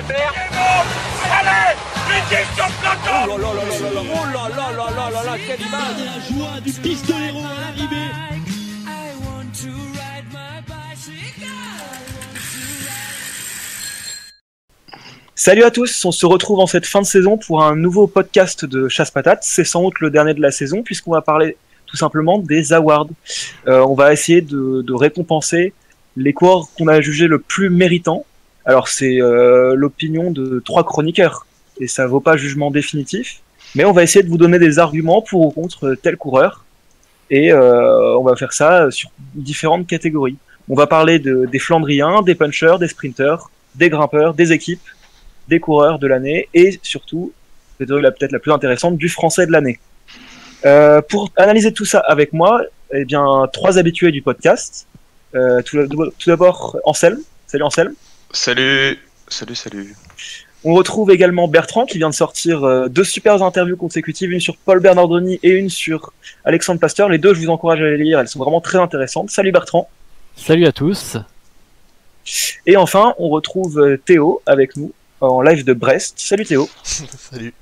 faire. Allez, vite sur le plateau. Oh là là là là là, oh là là là là là là, quelle image! La joie du pistolero à l'arrivée. Salut à tous, on se retrouve en cette fin de saison pour un nouveau podcast de Chasse Patate. C'est sans doute le dernier de la saison puisqu'on va parler tout simplement des awards. On va essayer de récompenser les coureurs qu'on a jugés le plus méritants. Alors c'est l'opinion de 3 chroniqueurs et ça vaut pas jugement définitif, mais on va essayer de vous donner des arguments pour ou contre tel coureur et on va faire ça sur différentes catégories. On va parler des Flandriens, des punchers, des sprinters, des grimpeurs, des équipes, des coureurs de l'année et surtout, peut-être la plus intéressante, du français de l'année. Pour analyser tout ça avec moi, eh bien 3 habitués du podcast. Tout d'abord Anselme. Salut Anselme. Salut. On retrouve également Bertrand qui vient de sortir 2 super interviews consécutives, une sur Paul Bernardoni et une sur Alexandre Pasteur. Les deux, je vous encourage à les lire, elles sont vraiment très intéressantes. Salut Bertrand. Salut à tous. Et enfin, on retrouve Théo avec nous en live de Brest. Salut Théo. Salut.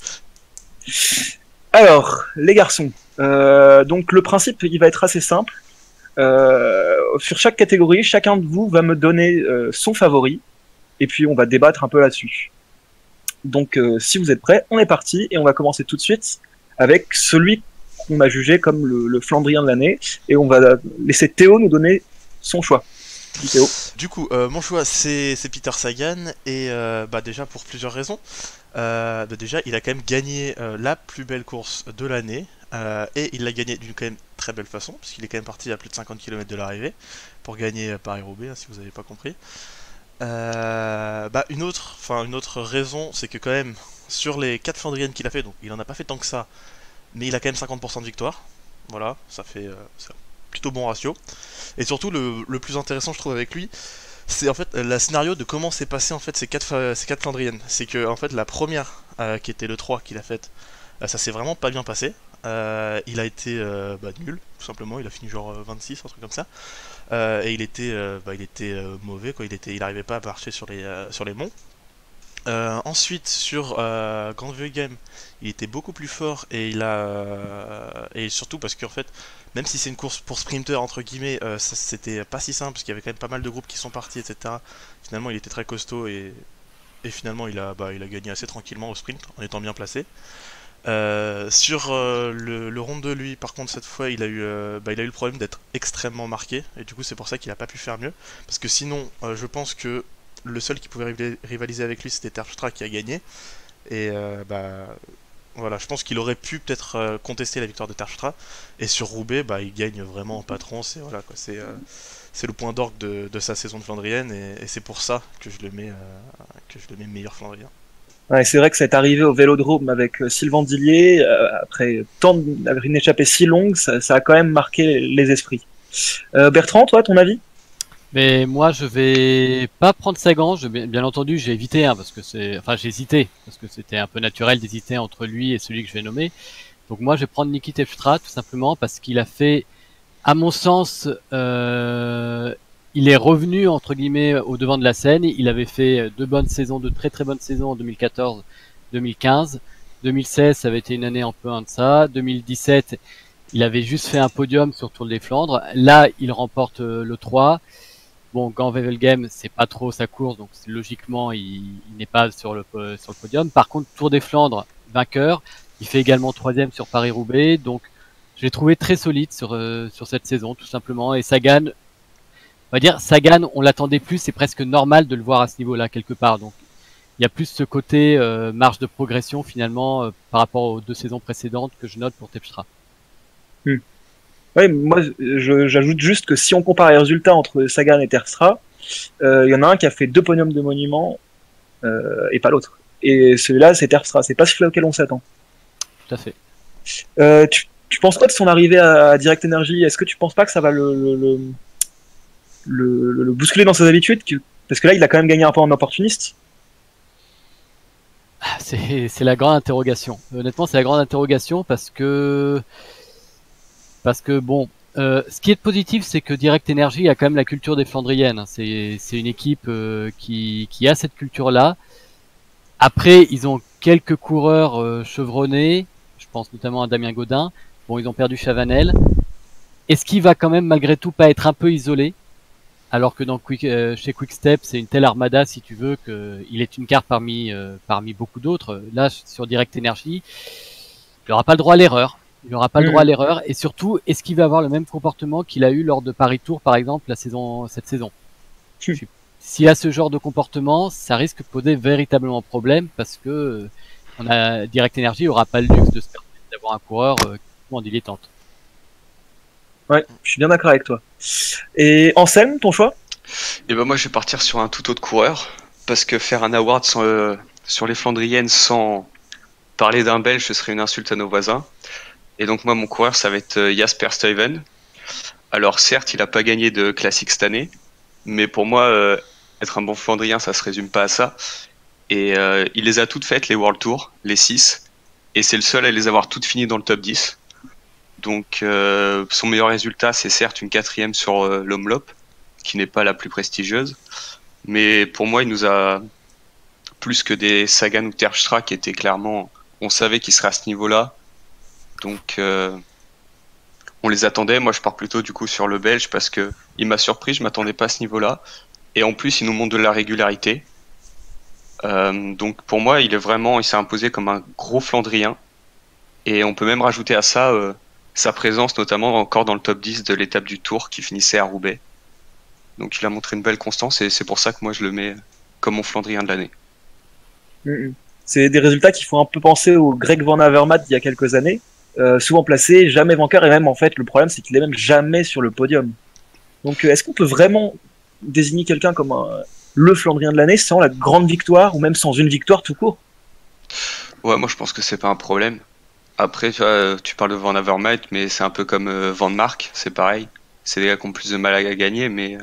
Alors, les garçons, donc le principe il va être assez simple. Sur chaque catégorie, chacun de vous va me donner son favori et puis on va débattre un peu là-dessus. Donc si vous êtes prêts, on est parti et on va commencer tout de suite avec celui qu'on a jugé comme le Flandrien de l'année et on va laisser Théo nous donner son choix. Théo. Du coup, mon choix c'est Peter Sagan et déjà pour plusieurs raisons. Déjà, il a quand même gagné la plus belle course de l'année et il l'a gagné d'une quand même très belle façon puisqu'il est quand même parti à plus de 50 km de l'arrivée pour gagner Paris-Roubaix, si vous n'avez pas compris. Une autre raison, c'est que quand même sur les 4 Flandriennes qu'il a fait, donc il en a pas fait tant que ça, mais il a quand même 50% de victoire. Voilà, ça fait c'est un plutôt bon ratio. Et surtout le plus intéressant je trouve avec lui, c'est en fait le scénario de comment s'est passé en fait ces quatre Flandriennes. C'est que en fait la première qui était le 3 qu'il a faite, ça s'est vraiment pas bien passé. Il a été nul, tout simplement, il a fini genre 26, un truc comme ça. Et il était mauvais quoi, il arrivait pas à marcher sur les monts. Ensuite sur Grand Game, il était beaucoup plus fort et et surtout parce qu'en fait, même si c'est une course pour sprinter entre guillemets, c'était pas si simple parce qu'il y avait quand même pas mal de groupes qui sont partis, etc. Finalement, il était très costaud et finalement il a gagné assez tranquillement au sprint en étant bien placé. Sur le rond de lui, par contre, cette fois, il a eu le problème d'être extrêmement marqué et du coup, c'est pour ça qu'il a pas pu faire mieux. Parce que sinon, je pense que le seul qui pouvait rivaliser avec lui, c'était Terpstra qui a gagné. Et voilà, je pense qu'il aurait pu peut-être contester la victoire de Terpstra. Et sur Roubaix, il gagne vraiment en patron. C'est voilà, quoi, c'est le point d'orgue de sa saison de Flandrienne et c'est pour ça que je le mets meilleur Flandrien. Ouais, c'est vrai que c'est arrivé au Vélodrome avec Sylvain Dillier, après une échappée si longue, ça a quand même marqué les esprits. Bertrand, toi, ton avis? Mais moi, je vais pas prendre Sagan. Bien entendu, j'ai évité, parce que j'ai hésité parce que c'était un peu naturel d'hésiter entre lui et celui que je vais nommer. Donc moi, je vais prendre Niki Terpstra tout simplement parce qu'il a fait, à mon sens, il est revenu entre guillemets au devant de la scène. Il avait fait 2 bonnes saisons, de très très bonnes saisons en 2014, 2015, 2016, ça avait été une année un peu en deçà. 2017, il avait juste fait un podium sur Tour des Flandres. Là, il remporte le 3. Bon, Gand-Wevelgem, c'est pas trop sa course, donc logiquement, il n'est pas sur le podium. Par contre, Tour des Flandres, vainqueur. Il fait également 3e sur Paris-Roubaix, donc je l'ai trouvé très solide sur cette saison, tout simplement. Et Sagan, on va dire, Sagan, on l'attendait plus, c'est presque normal de le voir à ce niveau-là, quelque part. Donc, il y a plus ce côté marge de progression, finalement, par rapport aux 2 saisons précédentes que je note pour Terpstra. Oui, moi j'ajoute juste que si on compare les résultats entre Sagan et Terpstra, il y en a un qui a fait 2 podiums de monument et pas l'autre. Et celui-là, c'est Terpstra, c'est pas celui auquel on s'attend. Tout à fait. Tu penses quoi de son arrivée à Direct Energy? Est-ce que tu penses pas que ça va le bousculer dans ses habitudes? Parce que là, il a quand même gagné un peu en opportuniste. C'est la grande interrogation. Honnêtement, c'est la grande interrogation parce que bon, ce qui est positif, c'est que Direct Energy a quand même la culture des Flandriennes. C'est une équipe qui a cette culture-là. Après, ils ont quelques coureurs chevronnés. Je pense notamment à Damien Gaudin. Bon, ils ont perdu Chavanel. Est-ce qu'il va quand même malgré tout pas être un peu isolé? Alors que chez Quick-Step, c'est une telle armada, si tu veux, qu'il est une carte parmi beaucoup d'autres. Là, sur Direct Energy, il n'aura pas le droit à l'erreur. Il n'aura pas le droit à l'erreur. Et surtout, est-ce qu'il va avoir le même comportement qu'il a eu lors de Paris Tour, par exemple, cette saison? S'il a ce genre de comportement, ça risque de poser véritablement problème parce que Direct Energy n'aura pas le luxe de se permettre d'avoir un coureur en dilettante. Ouais, je suis bien d'accord avec toi. Et Anselme, ton choix? Et ben moi je vais partir sur un tout autre coureur parce que faire un award sur les Flandriennes sans parler d'un Belge, ce serait une insulte à nos voisins. Et donc moi mon coureur ça va être Jasper Stuyven. Alors certes il a pas gagné de classique cette année, mais pour moi être un bon Flandrien ça se résume pas à ça. Et il les a toutes faites les World Tour, les 6, et c'est le seul à les avoir toutes finies dans le top 10. Donc son meilleur résultat c'est certes une 4e sur l'Omloop, qui n'est pas la plus prestigieuse, mais pour moi il nous a plus que des Sagan ou Terpstra qui étaient clairement, on savait qu'ils seraient à ce niveau-là, donc on les attendait. Moi je pars plutôt du coup sur le Belge parce que il m'a surpris, je m'attendais pas à ce niveau-là, et en plus il nous montre de la régularité. Donc pour moi il s'est imposé comme un gros Flandrien, et on peut même rajouter à ça sa présence notamment encore dans le top 10 de l'étape du Tour qui finissait à Roubaix. Donc il a montré une belle constance et c'est pour ça que moi je le mets comme mon Flandrien de l'année. C'est des résultats qui font un peu penser au Greg Van Avermaet d'il y a quelques années. Souvent placé, jamais vainqueur, et même en fait le problème c'est qu'il est même jamais sur le podium. Donc est-ce qu'on peut vraiment désigner quelqu'un comme le Flandrien de l'année sans la grande victoire ou même sans une victoire tout court? Ouais, moi je pense que c'est pas un problème. Après, tu parles de Van Avermaet, mais c'est un peu comme Van Mark, c'est pareil. C'est des gars qui ont plus de mal à gagner, mais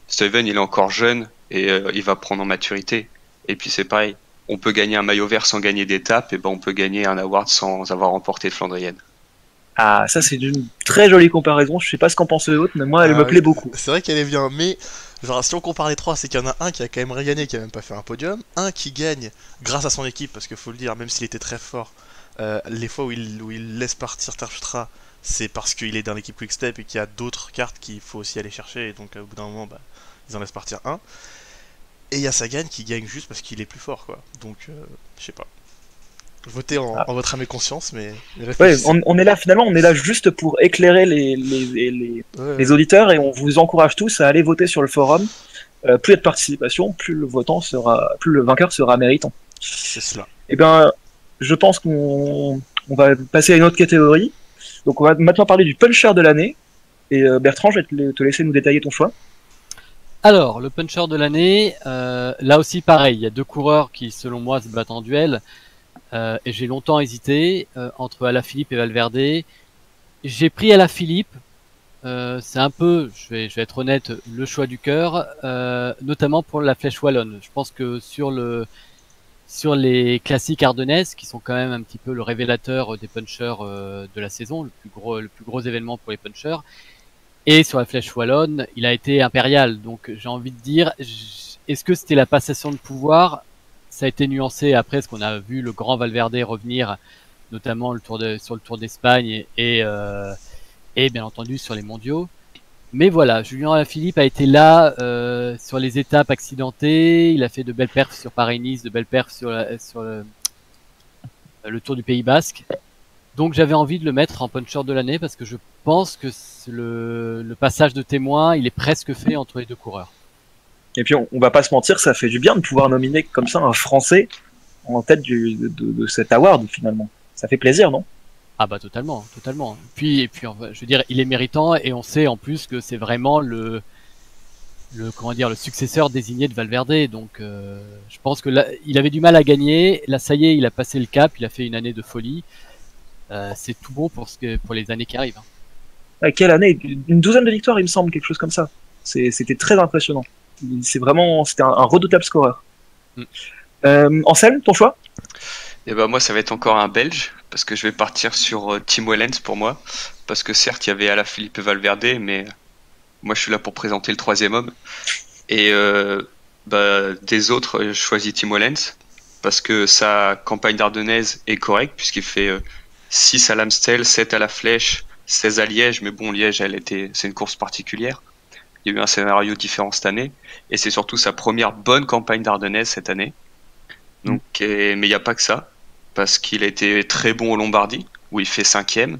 Stuyven, il est encore jeune et il va prendre en maturité. Et puis c'est pareil, on peut gagner un maillot vert sans gagner d'étape, et ben on peut gagner un award sans avoir remporté de Flandrienne. Ah, ça c'est une très jolie comparaison. Je sais pas ce qu'en pensent les autres, mais moi elle me plaît beaucoup. C'est vrai qu'elle est bien, mais genre, si on compare les trois, c'est qu'il y en a un qui a quand même rien gagné, qui a même pas fait un podium, un qui gagne grâce à son équipe, parce qu'il faut le dire, même s'il était très fort, les fois où il laisse partir Terpstra, c'est parce qu'il est dans l'équipe Quick-Step et qu'il y a d'autres cartes qu'il faut aussi aller chercher, et donc au bout d'un moment, ils en laissent partir un. Et il y a Sagan qui gagne juste parce qu'il est plus fort, quoi. Donc, je sais pas. Votez en votre âme et conscience, mais ouais, on est là finalement, on est là juste pour éclairer les auditeurs, et on vous encourage tous à aller voter sur le forum. Plus il y a de participation, plus le vainqueur sera méritant. C'est cela. Et ben, je pense qu'on va passer à une autre catégorie. Donc on va maintenant parler du puncher de l'année. Et Bertrand, je vais te laisser nous détailler ton choix. Alors, le puncher de l'année, là aussi pareil, il y a deux coureurs qui, selon moi, se battent en duel. Et j'ai longtemps hésité entre Alaphilippe et Valverde. J'ai pris Alaphilippe. C'est un peu, je vais être honnête, le choix du cœur, notamment pour la Flèche Wallonne. Je pense que sur les classiques ardennaises, qui sont quand même un petit peu le révélateur des punchers de la saison, le plus gros événement pour les punchers, et sur la Flèche Wallonne, il a été impérial. Donc j'ai envie de dire, est-ce que c'était la passation de pouvoir? Ça a été nuancé après, parce qu'on a vu le grand Valverde revenir, notamment sur le Tour d'Espagne et bien entendu sur les mondiaux. Mais voilà, Julien Alaphilippe a été là sur les étapes accidentées. Il a fait de belles perfs sur Paris-Nice, de belles perfs sur le Tour du Pays Basque. Donc j'avais envie de le mettre en puncher de l'année parce que je pense que le passage de témoin, il est presque fait entre les deux coureurs. Et puis on va pas se mentir, ça fait du bien de pouvoir nominer comme ça un Français en tête de cet award finalement. Ça fait plaisir, non? Ah bah totalement. Puis je veux dire, il est méritant et on sait en plus que c'est vraiment le successeur désigné de Valverde. Donc je pense que là, il avait du mal à gagner. Là, ça y est, il a passé le cap. Il a fait une année de folie. C'est tout bon pour les années qui arrivent. Quelle année? Une douzaine de victoires, il me semble, quelque chose comme ça. C'était très impressionnant. C'était un redoutable scoreur. Anselme, ton choix? Et ben moi ça va être encore un Belge, parce que je vais partir sur Tim Wellens pour moi, parce que certes il y avait Alaphilippe et Valverde, mais moi je suis là pour présenter le troisième homme, et des autres je choisis Tim Wellens, parce que sa campagne d'Ardennaise est correcte, puisqu'il fait 6 à l'Amstel, 7 à la Flèche, 16 à Liège, mais bon, Liège, c'est une course particulière. Il y a eu un scénario différent cette année, et c'est surtout sa première bonne campagne d'Ardennaise cette année. Donc, mais il n'y a pas que ça, parce qu'il a été très bon au Lombardie, où il fait 5e.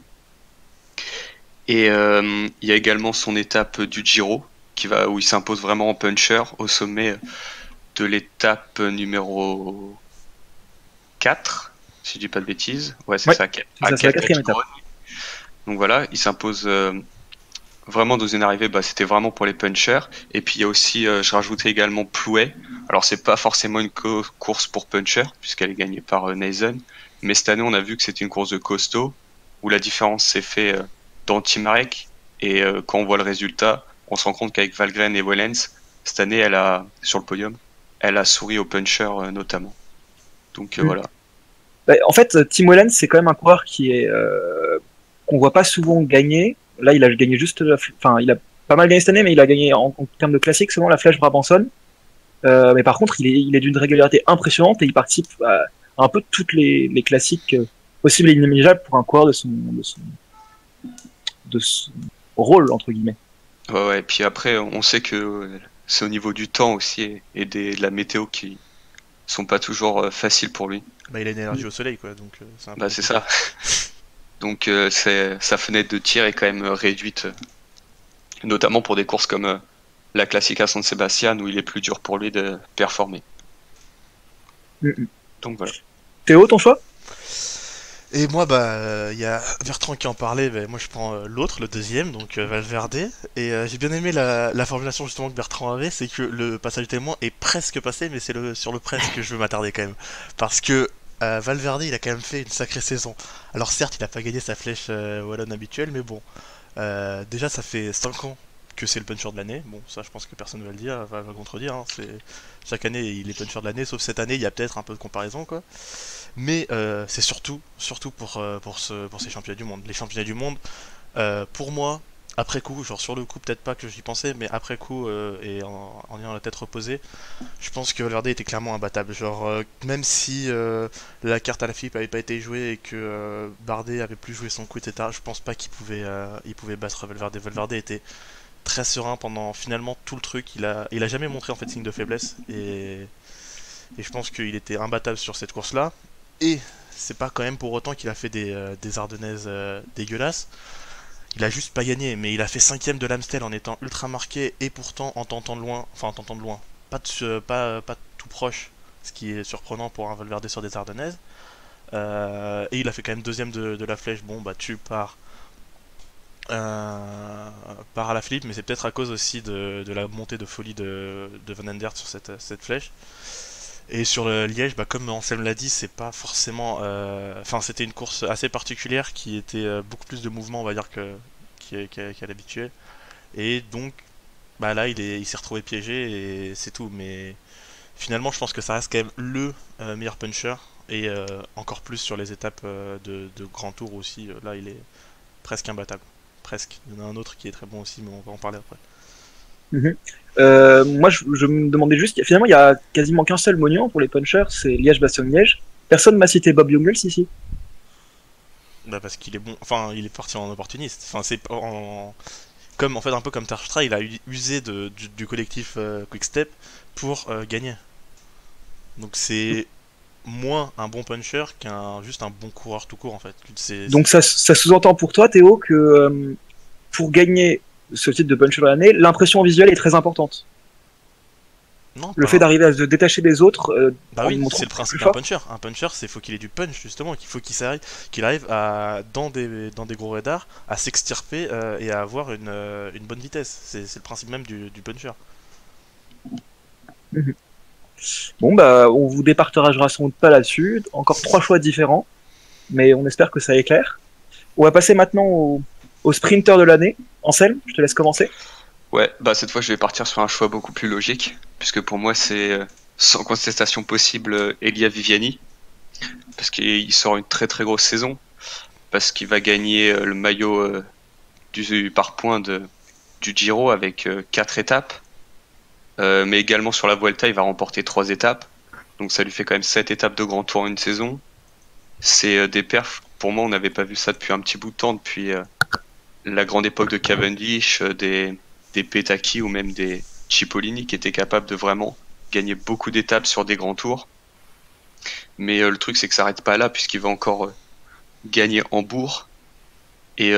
Et il y a également son étape du Giro, où il s'impose vraiment en puncher au sommet de l'étape numéro 4, si je dis pas de bêtises. Ouais, c'est ça, c'est la 4e étape. Donc voilà, il s'impose vraiment dans une arrivée, c'était vraiment pour les punchers. Et puis il y a aussi, je rajoutais également Plouet. Alors c'est pas forcément une course pour puncher, puisqu'elle est gagnée par Neisen. Mais cette année, on a vu que c'était une course de costaud, où la différence s'est faite dans Timarek. Et quand on voit le résultat, on se rend compte qu'avec Valgren et Wellens, cette année, sur le podium, elle a souri aux punchers notamment. Donc voilà. En fait, Tim Wellens, c'est quand même un coureur qu'on voit pas souvent gagner. Là, il a gagné il a pas mal gagné cette année, mais il a gagné en termes de classique selon la Flèche Brabançonne. Mais par contre, il est d'une régularité impressionnante et il participe à un peu toutes les classiques possibles et inimaginables pour un coureur de son rôle, entre guillemets. Ouais, et puis après, on sait que c'est au niveau du temps aussi et de la météo qui sont pas toujours faciles pour lui. Il a une énergie au soleil, quoi, donc c'est ça. Donc sa fenêtre de tir est quand même réduite, notamment pour des courses comme la Classica San Sebastian, où il est plus dur pour lui de performer. Donc voilà. Théo, ton choix? Et moi, il y a Bertrand qui en parlait, moi je prends l'autre, le deuxième, donc Valverde. Et j'ai bien aimé la formulation justement que Bertrand avait, c'est que le passage témoin est presque passé, mais c'est sur le presque que je veux m'attarder quand même. Parce que Valverde, il a quand même fait une sacrée saison. Alors certes, il a pas gagné sa flèche wallonne habituelle, mais bon, déjà ça fait 5 ans que c'est le puncher de l'année. Bon, ça je pense que personne ne va le dire, va contredire. Hein. Chaque année, il est puncher de l'année, sauf cette année, il y a peut-être un peu de comparaison, quoi. Mais c'est surtout pour ces championnats du monde. Les championnats du monde, pour moi, après coup, genre sur le coup, peut-être pas que j'y pensais, mais après coup, et en ayant la tête reposée, je pense que Valverde était clairement imbattable. Genre, même si la carte à la Philippe avait pas été jouée et que Bardet avait plus joué son coup, etc., je pense pas qu'il pouvait battre Valverde. Valverde était très serein pendant finalement tout le truc. Il a jamais montré en fait signe de faiblesse et je pense qu'il était imbattable sur cette course-là. Et c'est pas quand même pour autant qu'il a fait des Ardennaises dégueulasses. Il a juste pas gagné, mais il a fait 5ème de l'Amstel en étant ultra marqué et pourtant en tentant de loin, pas tout proche, ce qui est surprenant pour un Valverde sur des Ardennaises. Et il a fait quand même 2ème de la Flèche, battu par à la Philippe, mais c'est peut-être à cause aussi de la montée de folie de Van Endert sur cette flèche. Et sur le Liège, comme Anselme l'a dit, c'est pas forcément. C'était une course assez particulière qui était beaucoup plus de mouvement, on va dire, qu'à l'habituel. Et donc, là, il s'est retrouvé piégé et c'est tout. Mais finalement, je pense que ça reste quand même le meilleur puncher. Et encore plus sur les étapes de grand tour aussi. Là, il est presque imbattable. Presque. Il y en a un autre qui est très bon aussi, mais on va en parler après. Moi, je me demandais juste, finalement, il y a quasiment qu'un seul monument pour les punchers, c'est Liège-Bastogne-Liège. Personne m'a cité Bob Jungels ici. Parce qu'il est bon, il est parti en opportuniste. Comme en fait un peu comme Terpstra, il a usé du collectif Quick-Step pour gagner. Donc c'est moins un bon puncher juste un bon coureur tout court en fait. Donc ça sous-entend pour toi, Théo, que pour gagner ce titre de puncher de l'année, l'impression visuelle est très importante. Non, le fait d'arriver à se détacher des autres. Oui, c'est le principe d'un puncher. Un puncher, c'est faut qu'il ait du punch justement, qu'il arrive à dans des gros radars à s'extirper et à avoir une bonne vitesse. C'est le principe même du puncher. Bon on vous départagera sans doute pas là-dessus. Encore 3 choix différents, mais on espère que ça éclaire. On va passer maintenant au sprinter de l'année. Anselme, je te laisse commencer. Ouais, cette fois je vais partir sur un choix beaucoup plus logique, puisque pour moi c'est sans contestation possible Elia Viviani, parce qu'il sort une très très grosse saison, parce qu'il va gagner le maillot du par points du Giro avec 4 étapes, mais également sur la Vuelta il va remporter 3 étapes, Donc ça lui fait quand même 7 étapes de grand tour en une saison. C'est des perfs, pour moi on n'avait pas vu ça depuis un petit bout de temps, depuis la grande époque de Cavendish, des Petacchi ou même des Cipollini qui étaient capables de vraiment gagner beaucoup d'étapes sur des grands tours. Mais le truc c'est que ça n'arrête pas là, puisqu'il va encore gagner Hambourg, et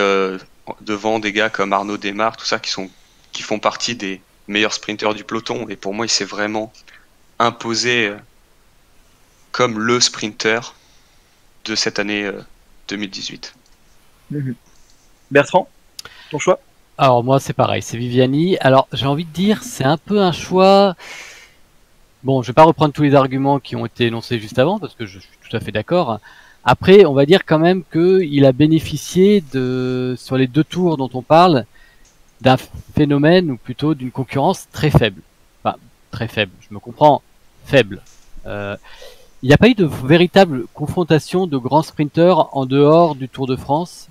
devant des gars comme Arnaud Démare, tout ça, qui font partie des meilleurs sprinteurs du peloton. Et pour moi il s'est vraiment imposé comme le sprinter de cette année 2018. Bertrand, ton choix? Alors moi c'est pareil, c'est Viviani. Alors j'ai envie de dire, c'est un peu un choix. Bon, je vais pas reprendre tous les arguments qui ont été énoncés juste avant, parce que je suis tout à fait d'accord. Après, on va dire quand même qu'il a bénéficié sur les 2 tours dont on parle, d'un phénomène, ou plutôt d'une concurrence très faible. Enfin, très faible, je me comprends, faible. Il n'y a pas eu de véritable confrontation de grands sprinteurs en dehors du Tour de France.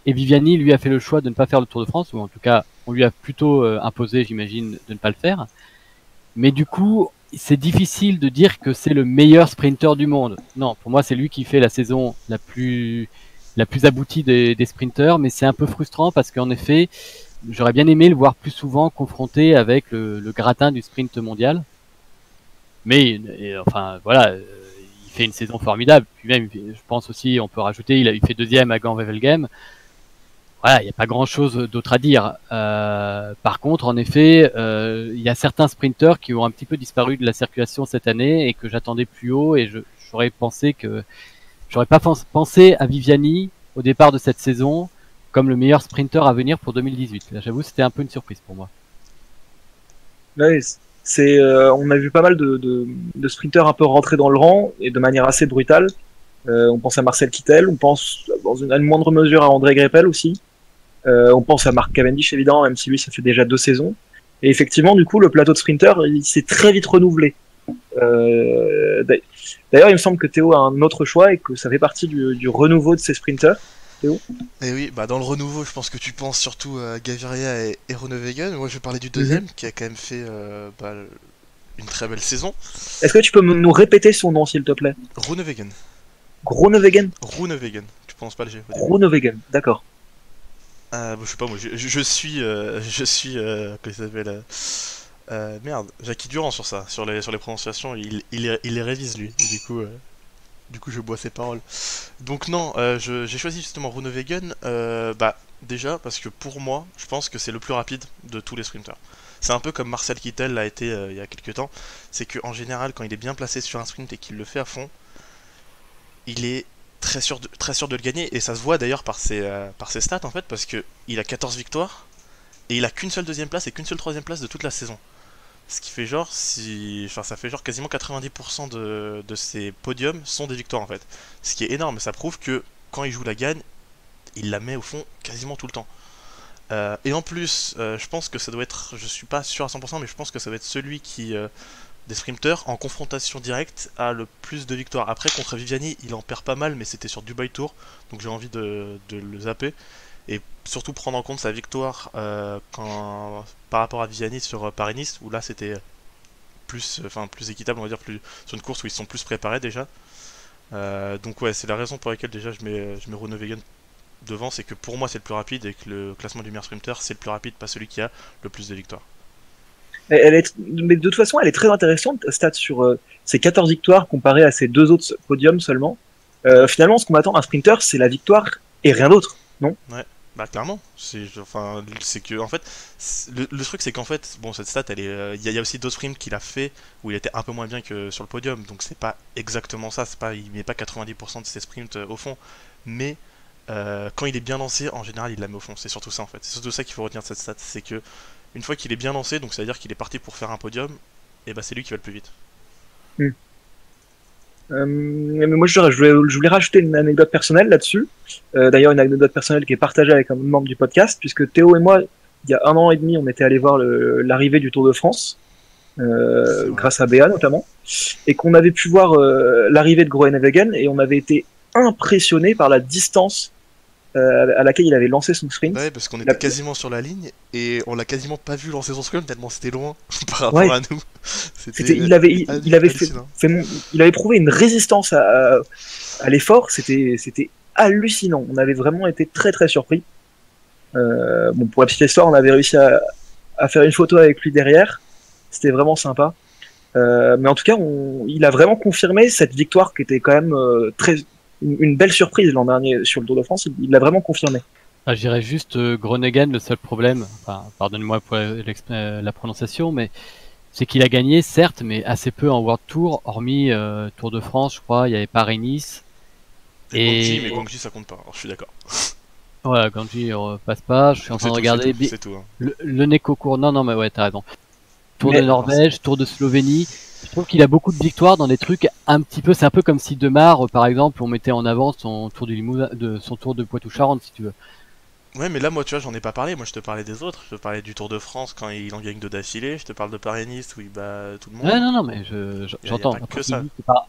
Et Viviani, lui, a fait le choix de ne pas faire le Tour de France, ou en tout cas, on lui a plutôt imposé, j'imagine, de ne pas le faire. Mais du coup, c'est difficile de dire que c'est le meilleur sprinter du monde. Non, pour moi, c'est lui qui fait la saison la plus aboutie des sprinters, mais c'est un peu frustrant parce qu'en effet, j'aurais bien aimé le voir plus souvent confronté avec le gratin du sprint mondial. Mais, enfin, voilà, il fait une saison formidable. Puis même, je pense aussi, on peut rajouter, il fait 2e à Gand-Wevelgem. Voilà, il n'y a pas grand-chose d'autre à dire. Par contre, en effet, il y a certains sprinteurs qui ont un petit peu disparu de la circulation cette année et que j'attendais plus haut, et j'aurais pas pensé à Viviani au départ de cette saison comme le meilleur sprinter à venir pour 2018. Là, j'avoue, c'était un peu une surprise pour moi. Ouais, on a vu pas mal de sprinters un peu rentrer dans le rang et de manière assez brutale. On pense à Marcel Kittel, on pense à une moindre mesure à André Greipel aussi. On pense à Mark Cavendish évidemment, même si lui ça fait déjà 2 saisons. Et effectivement, du coup, le plateau de sprinter, il s'est très vite renouvelé. D'ailleurs, il me semble que Théo a un autre choix et que ça fait partie du renouveau de ces sprinters. Théo ? Et oui, bah dans le renouveau, je pense que tu penses surtout à Gaviria et Groenewegen. Moi, je vais parler du deuxième, qui a quand même fait une très belle saison. Est-ce que tu peux nous répéter son nom, s'il te plaît ? Groenewegen. Groenewegen ? Groenewegen. Tu prononces pas le G. Groenewegen, d'accord. Je sais pas, moi, je suis, comment il s'appelle merde, Jackie Durand sur ça, sur les prononciations, il les révise lui. Et du coup, je bois ses paroles. Donc non, j'ai choisi justement Groenewegen, déjà parce que pour moi, je pense que c'est le plus rapide de tous les sprinters. C'est un peu comme Marcel Kittel l'a été il y a quelques temps. C'est qu'en général, quand il est bien placé sur un sprint et qu'il le fait à fond, il est très sûr de le gagner, et ça se voit d'ailleurs par ses stats en fait, parce que il a 14 victoires et il a qu'une seule 2ème place et qu'une seule 3ème place de toute la saison. Ce qui fait ça fait genre quasiment 90% de ses podiums sont des victoires en fait. Ce qui est énorme, ça prouve que quand il joue la gagne, il la met au fond quasiment tout le temps. Et en plus, je pense que ça doit être, je suis pas sûr à 100%, mais je pense que ça doit être celui qui des sprinters en confrontation directe a le plus de victoires. Après, contre Viviani, il en perd pas mal, mais c'était sur Dubai Tour, donc j'ai envie de le zapper. Et surtout prendre en compte sa victoire par rapport à Viviani sur Paris-Nice, où là c'était plus équitable, on va dire, sur une course où ils sont plus préparés déjà. Donc ouais, c'est la raison pour laquelle déjà je mets Groenewegen devant, c'est que pour moi c'est le plus rapide, et que le classement du meilleur sprinter c'est le plus rapide, pas celui qui a le plus de victoires. Mais de toute façon, elle est très intéressante, stat sur ses 14 victoires comparées à ses 2 autres podiums seulement. Finalement, ce qu'on attend d'un sprinter, c'est la victoire et rien d'autre, non ? Ouais, bah clairement. C'est que en fait, le truc c'est qu'en fait, bon, cette stat, il y a aussi d'autres sprints qu'il a fait où il était un peu moins bien que sur le podium, donc c'est pas exactement ça. Il met pas 90% de ses sprints au fond, mais quand il est bien lancé, en général, il la met au fond. C'est surtout ça en fait. C'est surtout ça qu'il faut retenir de cette stat, c'est que une fois qu'il est bien lancé, donc ça veut dire qu'il est parti pour faire un podium, et bah c'est lui qui va le plus vite. Mais moi je voulais rajouter une anecdote personnelle là-dessus. D'ailleurs, une anecdote personnelle qui est partagée avec un membre du podcast, puisque Théo et moi, il y a 1 an et demi, on était allé voir l'arrivée du Tour de France, grâce à Béa notamment, et qu'on avait pu voir l'arrivée de Groenewegen, et on avait été impressionné par la distance à laquelle il avait lancé son sprint. Ouais, parce qu'on Il était a- quasiment sur la ligne et on l'a quasiment pas vu lancer son scrum tellement c'était loin par rapport Ouais. à nous. il avait hallucinant. il avait prouvé une résistance à l'effort. C'était hallucinant. On avait vraiment été très très surpris. Bon, pour la petite histoire, on avait réussi à faire une photo avec lui derrière. C'était vraiment sympa. Mais en tout cas, il a vraiment confirmé cette victoire qui était quand même une belle surprise l'an dernier sur le Tour de France. Il l'a vraiment confirmé. Ah, je dirais juste Groningen, le seul problème, enfin, pardonne-moi pour la prononciation, mais c'est qu'il a gagné, certes, mais assez peu en World Tour, hormis Tour de France, je crois, il y avait Paris-Nice. Et mais Guangxi ça compte pas, alors je suis d'accord. Voilà, Guangxi passe pas, je suis en train de regarder C'est tout, hein. le Neco-Cours, non mais ouais, t'as raison. Tour Mais- de Norvège, Tour de Slovénie, je trouve qu'il a beaucoup de victoires dans des trucs un petit peu, c'est un peu comme si Demar, par exemple, on mettait en avant son Tour du Limousin, son Tour de Poitou-Charentes, si tu veux. Ouais, mais là, moi, tu vois, j'en ai pas parlé. Moi, je te parlais des autres. Je te parlais du Tour de France quand il en gagne 2 d'affilée. Je te parle de Paris-Nice où il bat tout le monde. Ouais, non, mais j'entends. y a pas que Après, ça. c'est pas-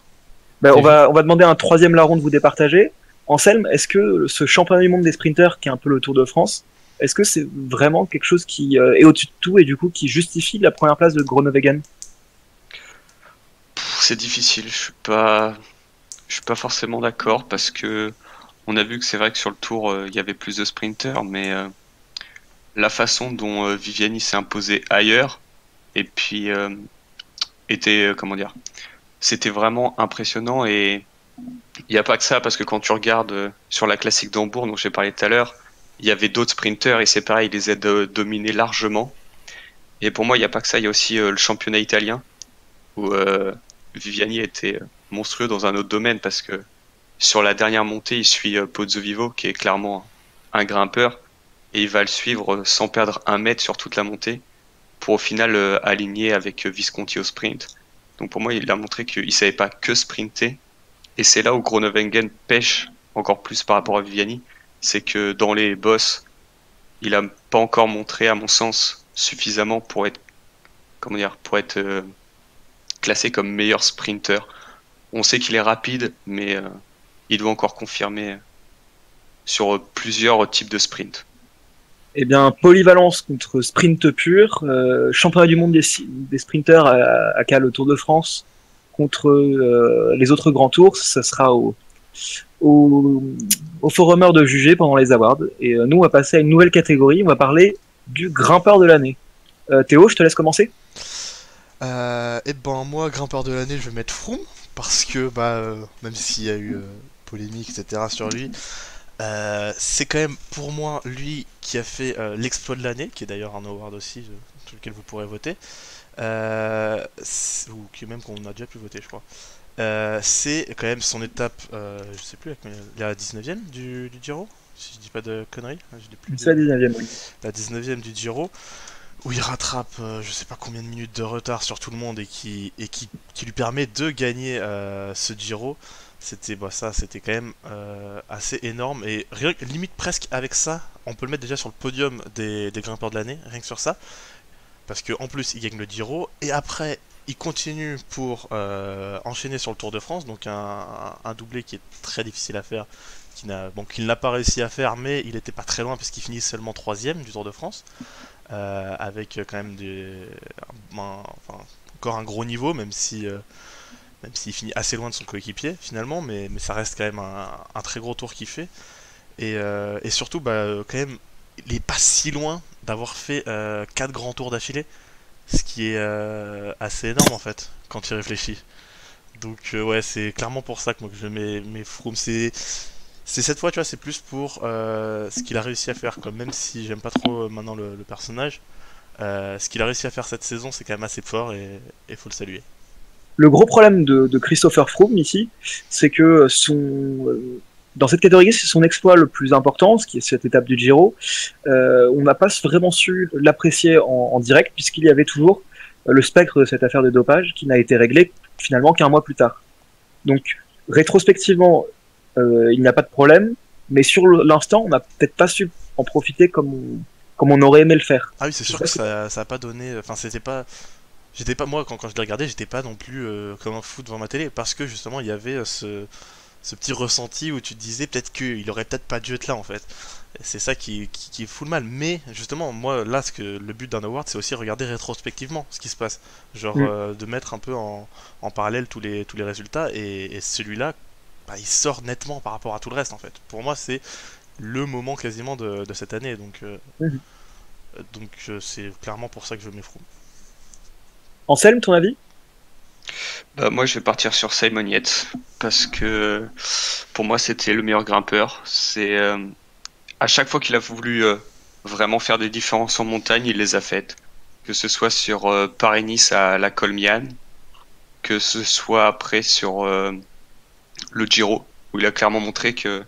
Ben, C'est on va demander un troisième larron de vous départager. Anselme, est-ce que ce championnat du monde des sprinters, qui est un peu le Tour de France, est-ce que c'est vraiment quelque chose qui est au-dessus de tout et du coup qui justifie la première place de Groenewegen? C'est difficile, je suis pas forcément d'accord parce que on a vu que c'est vrai que sur le tour il y avait plus de sprinters, mais la façon dont Viviani s'est imposé ailleurs et puis était comment dire, c'était vraiment impressionnant et il n'y a pas que ça parce que quand tu regardes sur la classique d'Hambourg dont j'ai parlé tout à l'heure, il y avait d'autres sprinters et c'est pareil, il les a dominés largement. Et pour moi, il n'y a pas que ça, il y a aussi le championnat italien où Viviani était monstrueux dans un autre domaine parce que sur la dernière montée, il suit Pozzovivo qui est clairement un grimpeur et il va le suivre sans perdre 1 mètre sur toute la montée pour au final aligner avec Visconti au sprint. Donc pour moi, il a montré qu'il ne savait pas que sprinter et c'est là où Groenewegen pêche encore plus par rapport à Viviani, c'est que dans les bosses, il n'a pas encore montré à mon sens suffisamment pour être classé comme meilleur sprinter. On sait qu'il est rapide, mais il doit encore confirmer sur plusieurs types de sprints. Eh bien, polyvalence contre sprint pur, championnat du monde des sprinters à cas le Tour de France contre les autres grands tours, ça sera au forumeur de juger pendant les awards. Et nous, on va passer à une nouvelle catégorie, on va parler du grimpeur de l'année. Théo, je te laisse commencer. Et ben moi, grimpeur de l'année, je vais mettre Froome parce que même s'il y a eu polémique, etc. sur lui, c'est quand même pour moi lui qui a fait l'exploit de l'année, qui est d'ailleurs un award aussi sur lequel vous pourrez voter, ou qui même qu'on a déjà pu voter, je crois. C'est quand même son étape, je sais plus, la 19ème du Giro, si je dis pas de conneries, je l'ai plus. C'est la 19ème, oui. La 19ème du Giro, où il rattrape je sais pas combien de minutes de retard sur tout le monde et qui lui permet de gagner ce Giro. C'était c'était quand même assez énorme et limite presque avec ça, on peut le mettre déjà sur le podium des grimpeurs de l'année, rien que sur ça, parce que en plus il gagne le Giro et après il continue pour enchaîner sur le Tour de France, donc un doublé qui est très difficile à faire, qu'il n'a pas réussi à faire, mais il était pas très loin parce qu'il finit seulement 3ème du Tour de France. Avec quand même encore un gros niveau, même s'il finit assez loin de son coéquipier finalement, mais ça reste quand même un très gros tour qu'il fait. Et surtout, quand même, il est pas si loin d'avoir fait 4 grands tours d'affilée, ce qui est assez énorme en fait, quand il réfléchit. Donc ouais, c'est clairement pour ça que moi que je mets Froome. C'est cette fois, tu vois, c'est plus pour ce qu'il a réussi à faire, quoi. Même si j'aime pas trop maintenant le personnage, ce qu'il a réussi à faire cette saison, c'est quand même assez fort et faut le saluer. Le gros problème de Christopher Froome ici, c'est que dans cette catégorie, c'est son exploit le plus important, ce qui est cette étape du Giro. On n'a pas vraiment su l'apprécier en direct, puisqu'il y avait toujours le spectre de cette affaire de dopage qui n'a été réglé finalement qu'un mois plus tard. Donc, rétrospectivement, il n'y a pas de problème, mais sur l'instant, on n'a peut-être pas su en profiter comme on aurait aimé le faire. Ah oui, c'est sûr que ça a pas donné. Enfin, moi quand je l'ai regardé, j'étais pas non plus comme un fou devant ma télé, parce que justement il y avait ce petit ressenti où tu te disais peut-être qu'il aurait peut-être pas dû être là en fait. Et c'est ça qui fout le mal. Mais justement, moi là, le but d'un award, c'est aussi regarder rétrospectivement ce qui se passe. Genre de mettre un peu en parallèle tous les résultats. Et celui-là, bah, il sort nettement par rapport à tout le reste en fait. Pour moi, c'est le moment quasiment de cette année. Donc c'est clairement pour ça que je mets Froome. Anselme, ton avis? Bah, moi, je vais partir sur Simon Yates parce que pour moi, c'était le meilleur grimpeur. C'est à chaque fois qu'il a voulu vraiment faire des différences en montagne, il les a faites. Que ce soit sur Paris-Nice à la Colmiane, que ce soit après sur le Giro, où il a clairement montré que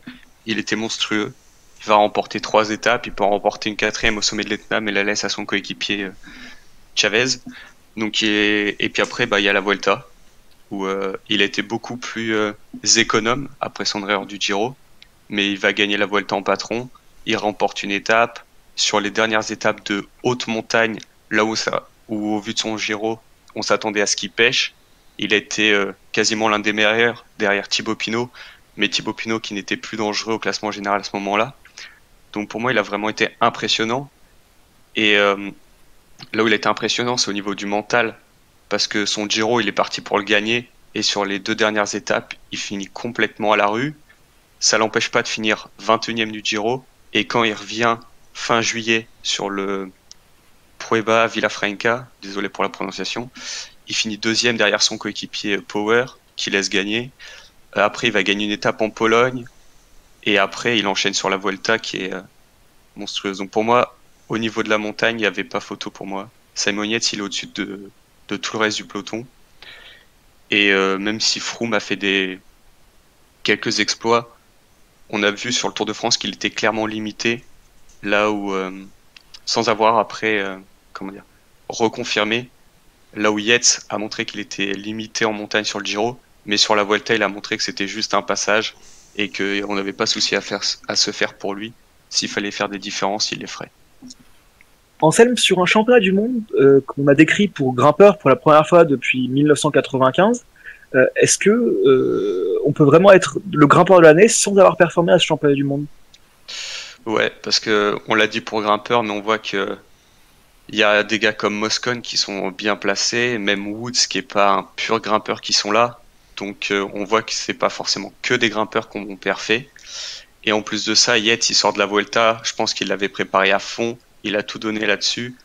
il était monstrueux. Il va remporter 3 étapes, il peut en remporter une 4e au sommet de l'Etna, mais la laisse à son coéquipier Chavez. Donc, et puis après, bah, il y a la Vuelta, où il a été beaucoup plus économe après son erreur du Giro, mais il va gagner la Vuelta en patron. Il remporte une étape. Sur les dernières étapes de haute montagne, là où au vu de son Giro, on s'attendait à ce qu'il pêche. Il a été quasiment l'un des meilleurs derrière Thibaut Pinot, mais Thibaut Pinot qui n'était plus dangereux au classement général à ce moment-là. Donc pour moi, il a vraiment été impressionnant. Et là où il a été impressionnant, c'est au niveau du mental, parce que son Giro, il est parti pour le gagner, et sur les 2 dernières étapes, il finit complètement à la rue. Ça l'empêche pas de finir 21e du Giro, et quand il revient fin juillet sur le Prueba Villafranca, désolé pour la prononciation, il finit 2e derrière son coéquipier Power, qui laisse gagner. Après, il va gagner une étape en Pologne, et après, il enchaîne sur la Vuelta, qui est monstrueuse. Donc pour moi, au niveau de la montagne, il n'y avait pas photo pour moi. Simon Yates, il est au-dessus de tout le reste du peloton. Et même si Froome a fait quelques exploits, on a vu sur le Tour de France qu'il était clairement limité, là où, sans avoir après, reconfirmé, là où Yates a montré qu'il était limité en montagne sur le Giro, mais sur la Vuelta, il a montré que c'était juste un passage et qu'on n'avait pas souci à se faire pour lui. S'il fallait faire des différences, il les ferait. Anselme, sur un championnat du monde qu'on a décrit pour grimpeur pour la première fois depuis 1995, est-ce que on peut vraiment être le grimpeur de l'année sans avoir performé à ce championnat du monde? Ouais, parce que on l'a dit pour grimpeur, mais on voit que il y a des gars comme Moscon qui sont bien placés, même Woods qui est pas un pur grimpeur qui sont là. Donc on voit que c'est pas forcément que des grimpeurs qu'on ont perfait. Et en plus de ça, Yates, il sort de la Vuelta, je pense qu'il l'avait préparé à fond, il a tout donné là-dessus,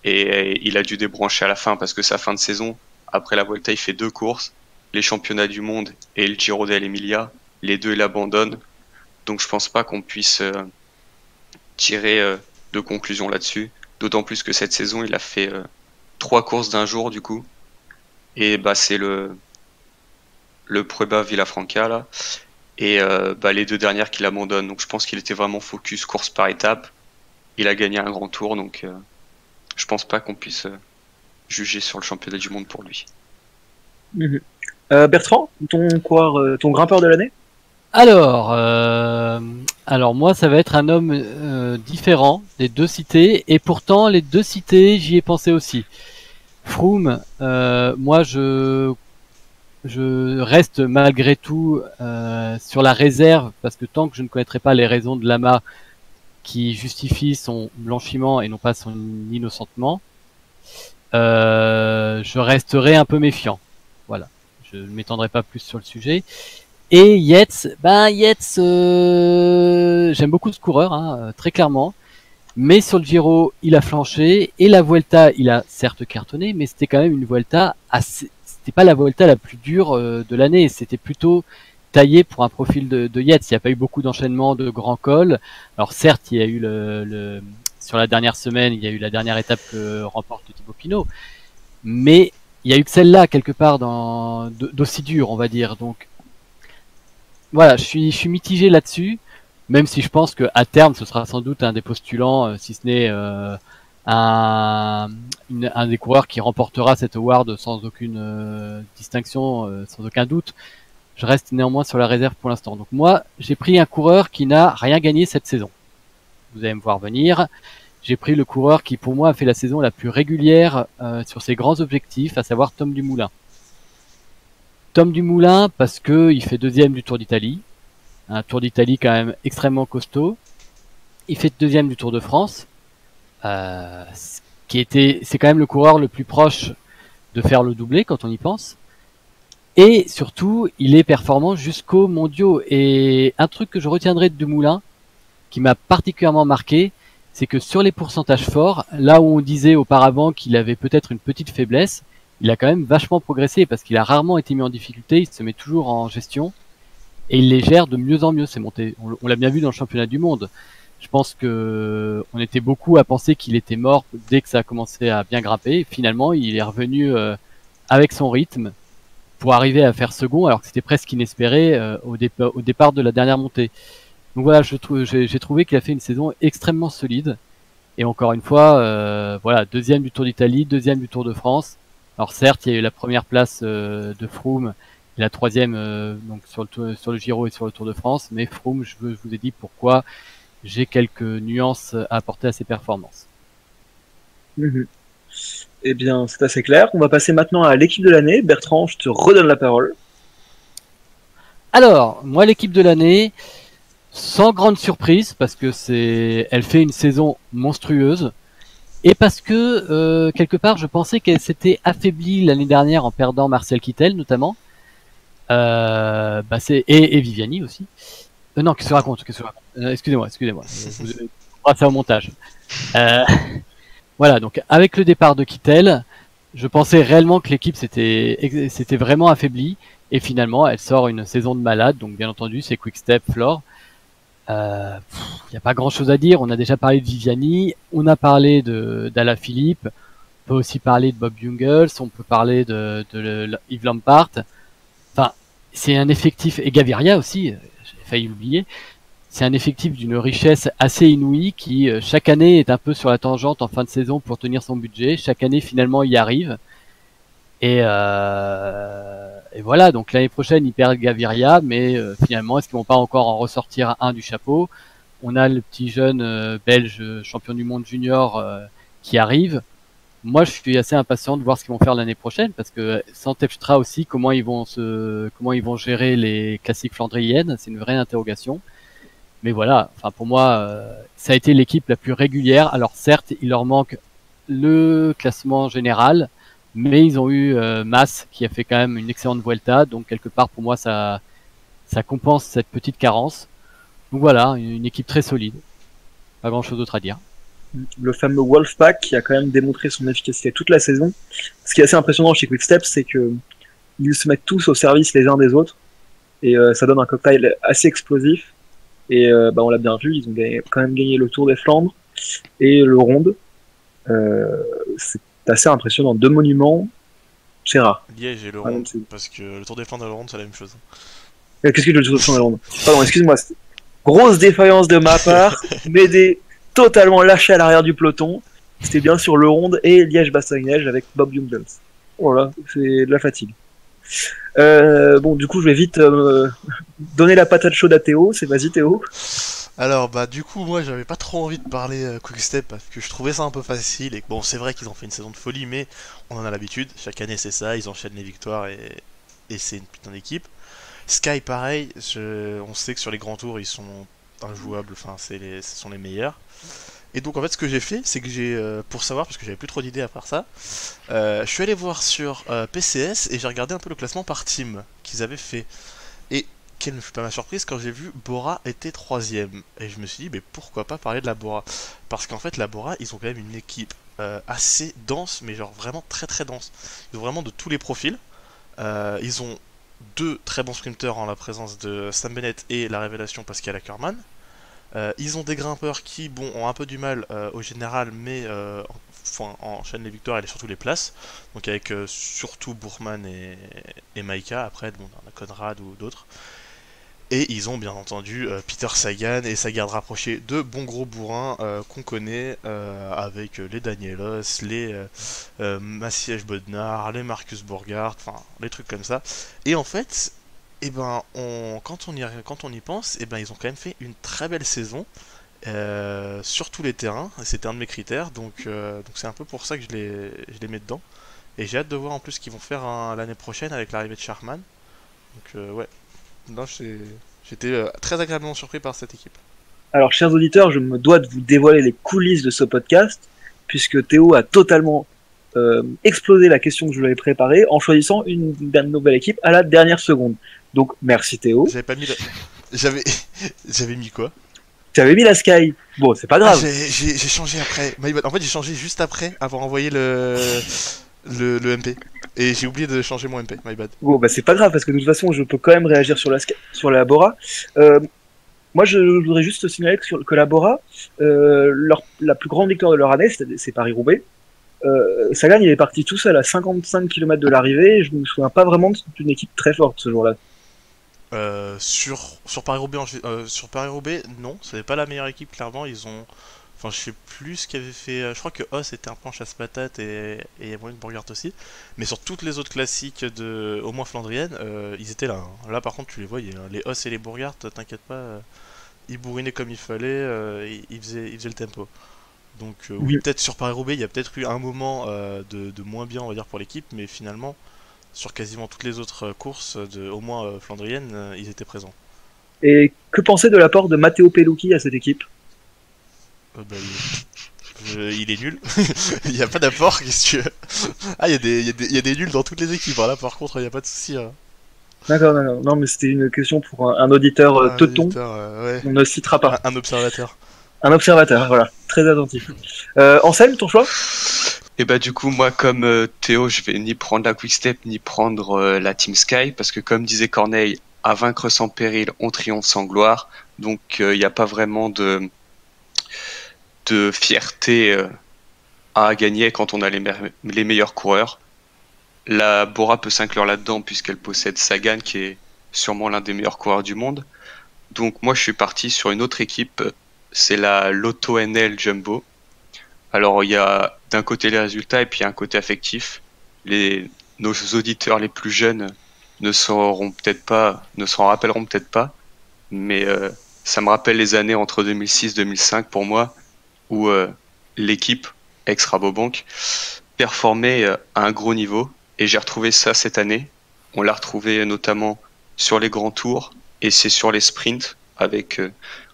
et il a dû débrancher à la fin, parce que sa fin de saison, après la Vuelta, il fait 2 courses, les championnats du monde et le Giro dell'Emilia, les 2 il abandonne, donc je pense pas qu'on puisse tirer de conclusion là-dessus, d'autant plus que cette saison, il a fait 3 courses d'un jour du coup, et bah c'est le Prueba Villafranca là, et les 2 dernières qu'il abandonne. Donc je pense qu'il était vraiment focus course par étape. Il a gagné un grand tour, donc je pense pas qu'on puisse juger sur le championnat du monde pour lui. Bertrand, ton grimpeur de l'année? Alors moi ça va être un homme différent des 2 cités, et pourtant les 2 cités j'y ai pensé aussi. Froome, moi je reste malgré tout sur la réserve, parce que tant que je ne connaîtrai pas les raisons de Lama qui justifient son blanchiment et non pas son innocentement, je resterai un peu méfiant. Voilà, je ne m'étendrai pas plus sur le sujet. Et Yates, j'aime beaucoup ce coureur, très clairement. Mais sur le Giro, il a flanché, et la Vuelta, il a certes cartonné, mais c'était quand même une Vuelta c'était pas la Vuelta la plus dure de l'année, c'était plutôt taillé pour un profil de Yates. Il n'y a pas eu beaucoup d'enchaînements de grands cols. Alors certes, il y a eu sur la dernière semaine, il y a eu la dernière étape que remporte Thibaut Pinot, mais il y a eu que celle-là quelque part d'aussi dure, on va dire. Donc voilà, je suis mitigé là-dessus, même si je pense que à terme, ce sera sans doute un des postulants, si ce n'est un des coureurs qui remportera cet award sans aucune distinction, sans aucun doute. Je reste néanmoins sur la réserve pour l'instant. Donc moi, j'ai pris un coureur qui n'a rien gagné cette saison. Vous allez me voir venir. J'ai pris le coureur qui, pour moi, a fait la saison la plus régulière sur ses grands objectifs, à savoir Tom Dumoulin. Tom Dumoulin parce que il fait deuxième du Tour d'Italie, un Tour d'Italie quand même extrêmement costaud. Il fait deuxième du Tour de France, c'est quand même le coureur le plus proche de faire le doublé quand on y pense. Et surtout, il est performant jusqu'aux mondiaux. Et un truc que je retiendrai de Dumoulin, qui m'a particulièrement marqué, c'est que sur les pourcentages forts, là où on disait auparavant qu'il avait peut-être une petite faiblesse, il a quand même vachement progressé parce qu'il a rarement été mis en difficulté, il se met toujours en gestion et il les gère de mieux en mieux, ces montées. On l'a bien vu dans le championnat du monde. Je pense que on était beaucoup à penser qu'il était mort dès que ça a commencé à bien grimper. Et finalement, il est revenu avec son rythme pour arriver à faire second, alors que c'était presque inespéré au départ de la dernière montée. Donc voilà, j'ai trouvé qu'il a fait une saison extrêmement solide. Et encore une fois, voilà, deuxième du Tour d'Italie, deuxième du Tour de France. Alors certes, il y a eu la première place de Froome et la troisième donc sur le Giro et sur le Tour de France. Mais Froome, je vous ai dit pourquoi j'ai quelques nuances à apporter à ses performances. Eh bien, c'est assez clair. On va passer maintenant à l'équipe de l'année. Bertrand, je te redonne la parole. Alors, moi, l'équipe de l'année, sans grande surprise, parce que elle fait une saison monstrueuse, et parce que quelque part, je pensais qu'elle s'était affaiblie l'année dernière en perdant Marcel Kittel, notamment, et Viviani aussi. Non, qu'est-ce que je raconte, excusez-moi. Vous passez au montage. Voilà, donc avec le départ de Kittel, je pensais réellement que l'équipe s'était vraiment affaiblie, et finalement, elle sort une saison de malade. Donc bien entendu, c'est Quick Step, Flore. Il n'y a pas grand-chose à dire. On a déjà parlé de Viviani, on a parlé d'Alaphilippe, on peut aussi parler de Bob Jungels, on peut parler de Yves Lampart. Enfin, c'est un effectif, et Gaviria aussi, j'ai failli l'oublier. C'est un effectif d'une richesse assez inouïe qui, chaque année, est un peu sur la tangente en fin de saison pour tenir son budget. Chaque année, finalement, y arrive. Et voilà, donc l'année prochaine, ils perdent Gaviria, mais finalement, est-ce qu'ils vont pas encore en ressortir un du chapeau? On a le petit jeune belge champion du monde junior qui arrive. Moi, je suis assez impatient de voir ce qu'ils vont faire l'année prochaine, parce que sans Terpstra aussi, comment ils vont gérer les classiques flandriennes, c'est une vraie interrogation. Mais voilà, enfin pour moi, ça a été l'équipe la plus régulière. Alors certes, il leur manque le classement général, mais ils ont eu Mas qui a fait quand même une excellente Vuelta, donc quelque part pour moi ça compense cette petite carence. Donc voilà, une équipe très solide. Pas grand chose d'autre à dire. Le fameux Wolfpack qui a quand même démontré son efficacité toute la saison. Ce qui est assez impressionnant chez Quickstep, c'est que ils se mettent tous au service les uns des autres et ça donne un cocktail assez explosif. Et on l'a bien vu, ils ont quand même gagné le Tour des Flandres et le Ronde. C'est assez impressionnant. 2 monuments, c'est rare. Liège et le Ronde, parce que le Tour des Flandres et le Ronde, c'est la même chose. Qu'est-ce que le Tour des Flandres et le Ronde? Pardon, excuse-moi. Grosse défaillance de ma part. M'aider totalement lâché à l'arrière du peloton. C'était bien sûr le Ronde et Liège-Bastogne-Liège avec Bob Jungels. Voilà, c'est de la fatigue. Du coup, je vais vite donner la patate chaude à Théo. Vas-y, Théo. Alors, du coup, moi, j'avais pas trop envie de parler Quickstep parce que je trouvais ça un peu facile. Et bon, c'est vrai qu'ils ont fait une saison de folie, mais on en a l'habitude. Chaque année, c'est ça. Ils enchaînent les victoires et c'est une putain d'équipe. Sky, pareil. On sait que sur les grands tours, ils sont injouables. Enfin, ce sont les meilleurs. Et donc en fait ce que j'ai fait, c'est que pour savoir, parce que j'avais plus trop d'idées à part ça, je suis allé voir sur PCS et j'ai regardé un peu le classement par team qu'ils avaient fait. Et quelle ne fut pas ma surprise quand j'ai vu Bora était 3ème. Et je me suis dit, mais pourquoi pas parler de la Bora? Parce qu'en fait la Bora, ils ont quand même une équipe assez dense, mais genre vraiment très très dense. Ils ont vraiment de tous les profils. Ils ont 2 très bons sprinteurs en la présence de Sam Bennett et la révélation Pascal Ackermann. Ils ont des grimpeurs qui ont un peu du mal au général, mais enchaînent les victoires et surtout les places. Donc avec surtout Bourman et Maïka, après on a Conrad ou d'autres. Et ils ont bien entendu Peter Sagan et sa garde rapprochée de bons gros bourrins qu'on connaît avec les Danielos, les Maciej Bodnar, les Marcus Borgard, enfin les trucs comme ça. Et en fait, quand on y pense, ils ont quand même fait une très belle saison sur tous les terrains. C'était un de mes critères, donc c'est un peu pour ça que je les mets dedans. Et j'ai hâte de voir en plus ce qu'ils vont faire l'année prochaine avec l'arrivée de Sharman. Donc ouais, non, j'étais très agréablement surpris par cette équipe. Alors, chers auditeurs, je me dois de vous dévoiler les coulisses de ce podcast, puisque Théo a totalement explosé la question que je lui avais préparée en choisissant une nouvelle équipe à la dernière seconde. Donc, merci Théo. J'avais pas mis j'avais mis quoi? Tu avais mis la Sky. Bon, c'est pas grave. J'ai changé après. En fait, j'ai changé juste après avoir envoyé le MP. Et j'ai oublié de changer mon MP, my bad. Bon, bah c'est pas grave, parce que de toute façon, je peux quand même réagir sur la Bora. Moi, je voudrais juste signaler que la Bora, la plus grande victoire de leur année, c'est Paris-Roubaix. Sagan, il est parti tout seul à 55 km de l'arrivée, et je me souviens pas vraiment de une équipe très forte ce jour-là. Sur Paris-Roubaix, sur Paris-Roubaix, non, c'était pas la meilleure équipe, clairement. Ils ont. Enfin, je sais plus ce qu'avait fait. Je crois que Haas était un peu en chasse-patate et Ewan Borgart aussi. Mais sur toutes les autres classiques, au moins flandriennes, ils étaient là. Hein. Là, par contre, tu les voyais. Hein. Les Haas et les Borgart, t'inquiète pas, ils bourrinaient comme il fallait, ils faisaient le tempo. Donc, oui, peut-être sur Paris-Roubaix, il y a peut-être eu un moment de moins bien, on va dire, pour l'équipe, mais finalement, sur quasiment toutes les autres courses, au moins flandriennes, ils étaient présents. Et que penser de l'apport de Matteo Pellucchi à cette équipe? Il est nul. Il n'y a pas d'apport, qu'est-ce que tu veux. Ah, il y a des nuls dans toutes les équipes. Là, par contre, il n'y a pas de souci. D'accord, non, mais c'était une question pour un auditeur teuton. Ouais. On ne citera pas. Un observateur. Un observateur, voilà, très attentif. Anselme, ton choix? Et bah du coup, moi comme Théo, je vais ni prendre la Quick-Step ni prendre la Team Sky, parce que comme disait Corneille, à vaincre sans péril, on triomphe sans gloire. Donc il n'y a pas vraiment de fierté à gagner quand on a les meilleurs coureurs. La Bora peut s'inclure là-dedans puisqu'elle possède Sagan qui est sûrement l'un des meilleurs coureurs du monde. Donc moi je suis parti sur une autre équipe, c'est la Lotto NL Jumbo. Alors il y a d'un côté les résultats et puis il y a un côté affectif. Nos auditeurs les plus jeunes ne s'en rappelleront peut-être pas, mais ça me rappelle les années entre 2006 et 2005 pour moi, où l'équipe ex-Rabobank performait à un gros niveau, et j'ai retrouvé ça cette année. On l'a retrouvé notamment sur les grands tours, et c'est sur les sprints avec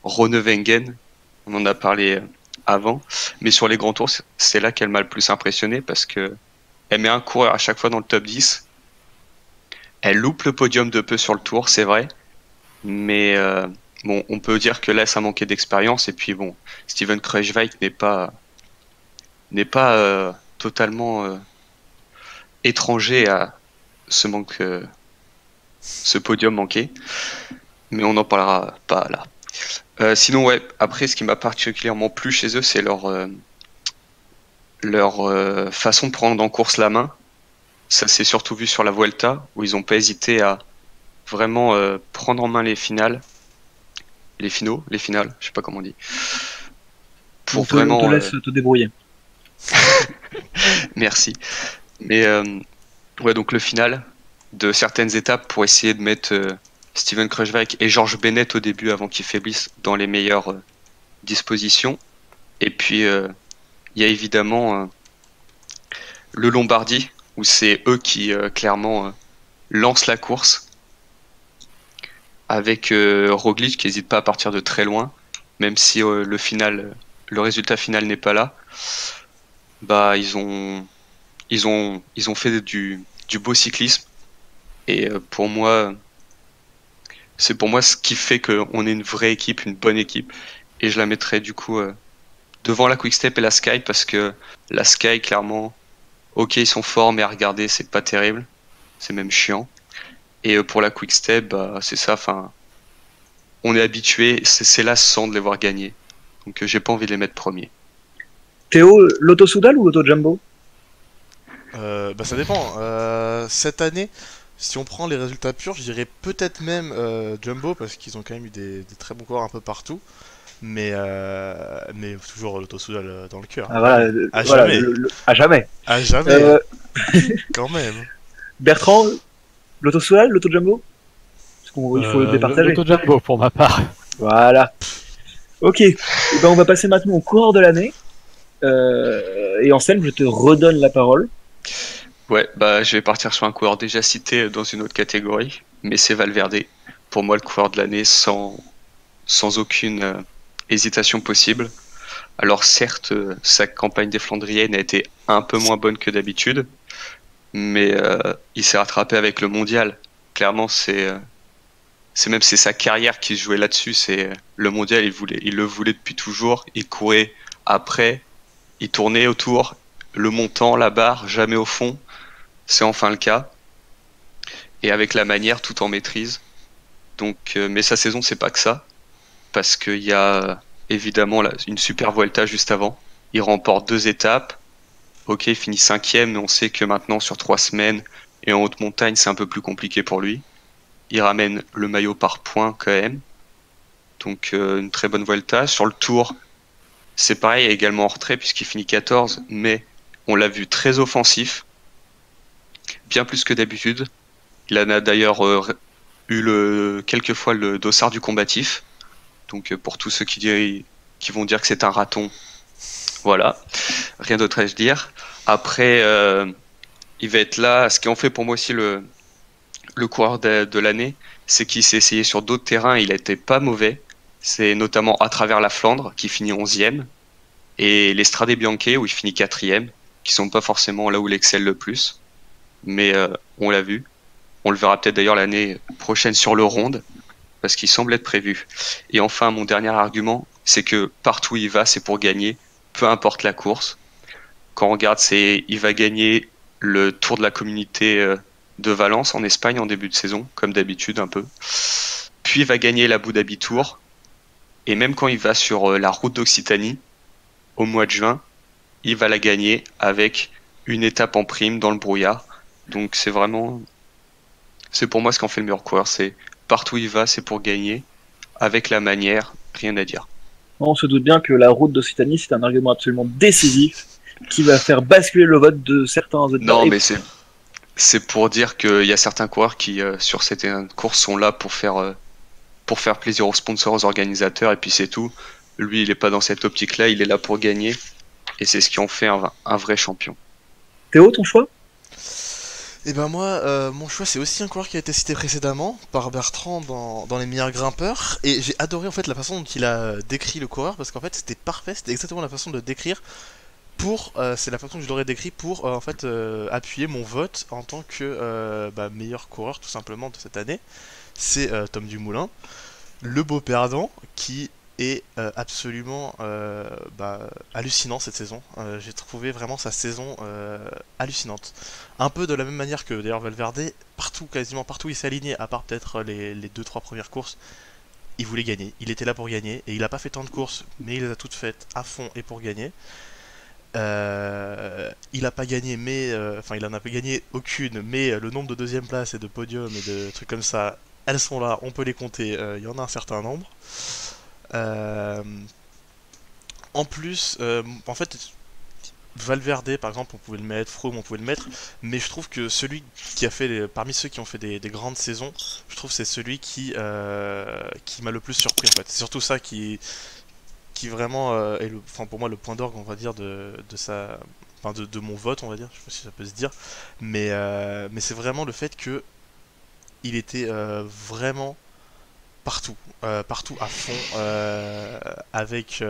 Rone Wengen, on en a parlé avant, mais sur les grands tours, c'est là qu'elle m'a le plus impressionné, parce que elle met un coureur à chaque fois dans le top 10, elle loupe le podium de peu sur le tour, c'est vrai, mais bon, on peut dire que là, ça manquait d'expérience. Et puis bon, Steven Kruijswijk n'est pas totalement étranger à ce podium manqué. Mais on n'en parlera pas là. Sinon, ouais. Après, ce qui m'a particulièrement plu chez eux, c'est leur façon de prendre en course la main. Ça s'est surtout vu sur la Vuelta, où ils n'ont pas hésité à vraiment prendre en main les finales, je sais pas comment on dit. Pour vraiment. On te laisse te débrouiller. Merci. Mais ouais, donc le final de certaines étapes pour essayer de mettre Steven Kruijswijk et George Bennett au début avant qu'ils faiblissent dans les meilleures dispositions. Et puis il y a évidemment le Lombardie où c'est eux qui clairement lancent la course. Avec Roglic qui n'hésite pas à partir de très loin, même si le résultat final n'est pas là. Bah ils ont fait du beau cyclisme, et pour moi c'est ce qui fait qu'on est une vraie équipe, une bonne équipe, et je la mettrais du coup devant la Quick-Step et la Sky, parce que la Sky clairement, ok ils sont forts, mais à regarder c'est pas terrible, c'est même chiant. Et pour la Quick-Step, bah, c'est ça, enfin, on est habitué, c'est lassant de les voir gagner. Donc j'ai pas envie de les mettre premiers. Théo, l'Auto Soudal ou l'Auto Jumbo? Bah ça dépend. Cette année, si on prend les résultats purs, je dirais peut-être même Jumbo, parce qu'ils ont quand même eu des très bons coureurs un peu partout. Mais toujours l'Auto Soudal dans le cœur. Ah, voilà, à voilà, jamais. À jamais. À jamais. Quand même. Bertrand, l'Auto Soudal, l'Auto Jumbo? Parce qu'il faut le départager. L'Auto Jumbo pour ma part. Voilà. Ok, ben, on va passer maintenant au coureur de l'année. Et Anselme, je te redonne la parole. Ouais, bah je vais partir sur un coureur déjà cité dans une autre catégorie. mais c'est Valverde. Pour moi, le coureur de l'année sans aucune hésitation possible. Alors certes, sa campagne des Flandriennes a été un peu moins bonne que d'habitude, mais il s'est rattrapé avec le mondial. Clairement, c'est sa carrière qui se jouait là-dessus. C'est le mondial, il le voulait depuis toujours. Il courait après, il tournait autour, le montant, la barre, jamais au fond. C'est enfin le cas. Et avec la manière, tout en maîtrise. Donc, mais sa saison, c'est pas que ça, parce qu'il y a évidemment une super Vuelta juste avant. Il remporte 2 étapes. Ok, il finit 5e, mais on sait que maintenant, sur 3 semaines et en haute montagne, c'est un peu plus compliqué pour lui. Il ramène le maillot par points quand même. Donc une très bonne Vuelta. Sur le Tour, c'est pareil, également en retrait puisqu'il finit 14, mais on l'a vu très offensif, bien plus que d'habitude. Il en a d'ailleurs eu quelquefois le dossard du combatif. Donc pour tous ceux qui vont dire que c'est un raton, voilà, rien d'autre à se dire. Après, il va être là. Ce qui en fait pour moi aussi le coureur de l'année, c'est qu'il s'est essayé sur d'autres terrains, il n'était pas mauvais. C'est notamment à travers la Flandre, qui finit 11e, et les Strade Bianche, où il finit 4e, qui sont pas forcément là où il excelle le plus. Mais on l'a vu. On le verra peut-être d'ailleurs l'année prochaine sur le Ronde, parce qu'il semble être prévu. Et enfin, mon dernier argument, c'est que partout où il va, c'est pour gagner, peu importe la course. Quand on regarde, il va gagner le Tour de la Communauté de Valence en Espagne en début de saison, comme d'habitude un peu. Puis il va gagner l'Abu Dhabi Tour. Et même quand il va sur la route d'Occitanie, au mois de juin, il va la gagner avec une étape en prime dans le brouillard. Donc c'est pour moi ce qu'en fait le meilleur coureur. C'est partout où il va, c'est pour gagner. Avec la manière, rien à dire. On se doute bien que la route d'Occitanie, c'est un argument absolument décisif qui va faire basculer le vote de certains autres. Non, mais c'est pour dire qu'il y a certains coureurs qui, sur certaines courses, sont là pour faire plaisir aux sponsors, aux organisateurs, et puis c'est tout. Lui, il n'est pas dans cette optique-là, il est là pour gagner, et c'est ce qui en fait un vrai champion. Théo, ton choix ? Et ben moi, mon choix c'est aussi un coureur qui a été cité précédemment par Bertrand dans les meilleurs grimpeurs, et j'ai adoré en fait la façon dont il a décrit le coureur, parce qu'en fait c'était parfait, c'était exactement la façon de le décrire c'est la façon que je l'aurais décrit pour en fait appuyer mon vote en tant que meilleur coureur tout simplement de cette année. C'est Tom Dumoulin, le beau perdant qui est absolument hallucinant cette saison. J'ai trouvé vraiment sa saison hallucinante. Un peu de la même manière que d'ailleurs Valverde, quasiment partout il s'est aligné, à part peut-être les 2-3 premières courses. Il voulait gagner, il était là pour gagner, et il n'a pas fait tant de courses, mais il les a toutes faites à fond et pour gagner. Il a pas gagné, mais il en a pas gagné aucune, mais le nombre de deuxième place et de podium et de trucs comme ça, elles sont là, on peut les compter, il y en a un certain nombre. En plus, en fait, Valverde par exemple, on pouvait le mettre, Froome on pouvait le mettre, mais je trouve que celui qui a fait parmi ceux qui ont fait des grandes saisons, je trouve que c'est celui qui m'a le plus surpris en fait. C'est surtout ça qui vraiment est pour moi le point d'orgue, on va dire, de mon vote, on va dire, je sais pas si ça peut se dire, mais c'est vraiment le fait que il était vraiment partout à fond, avec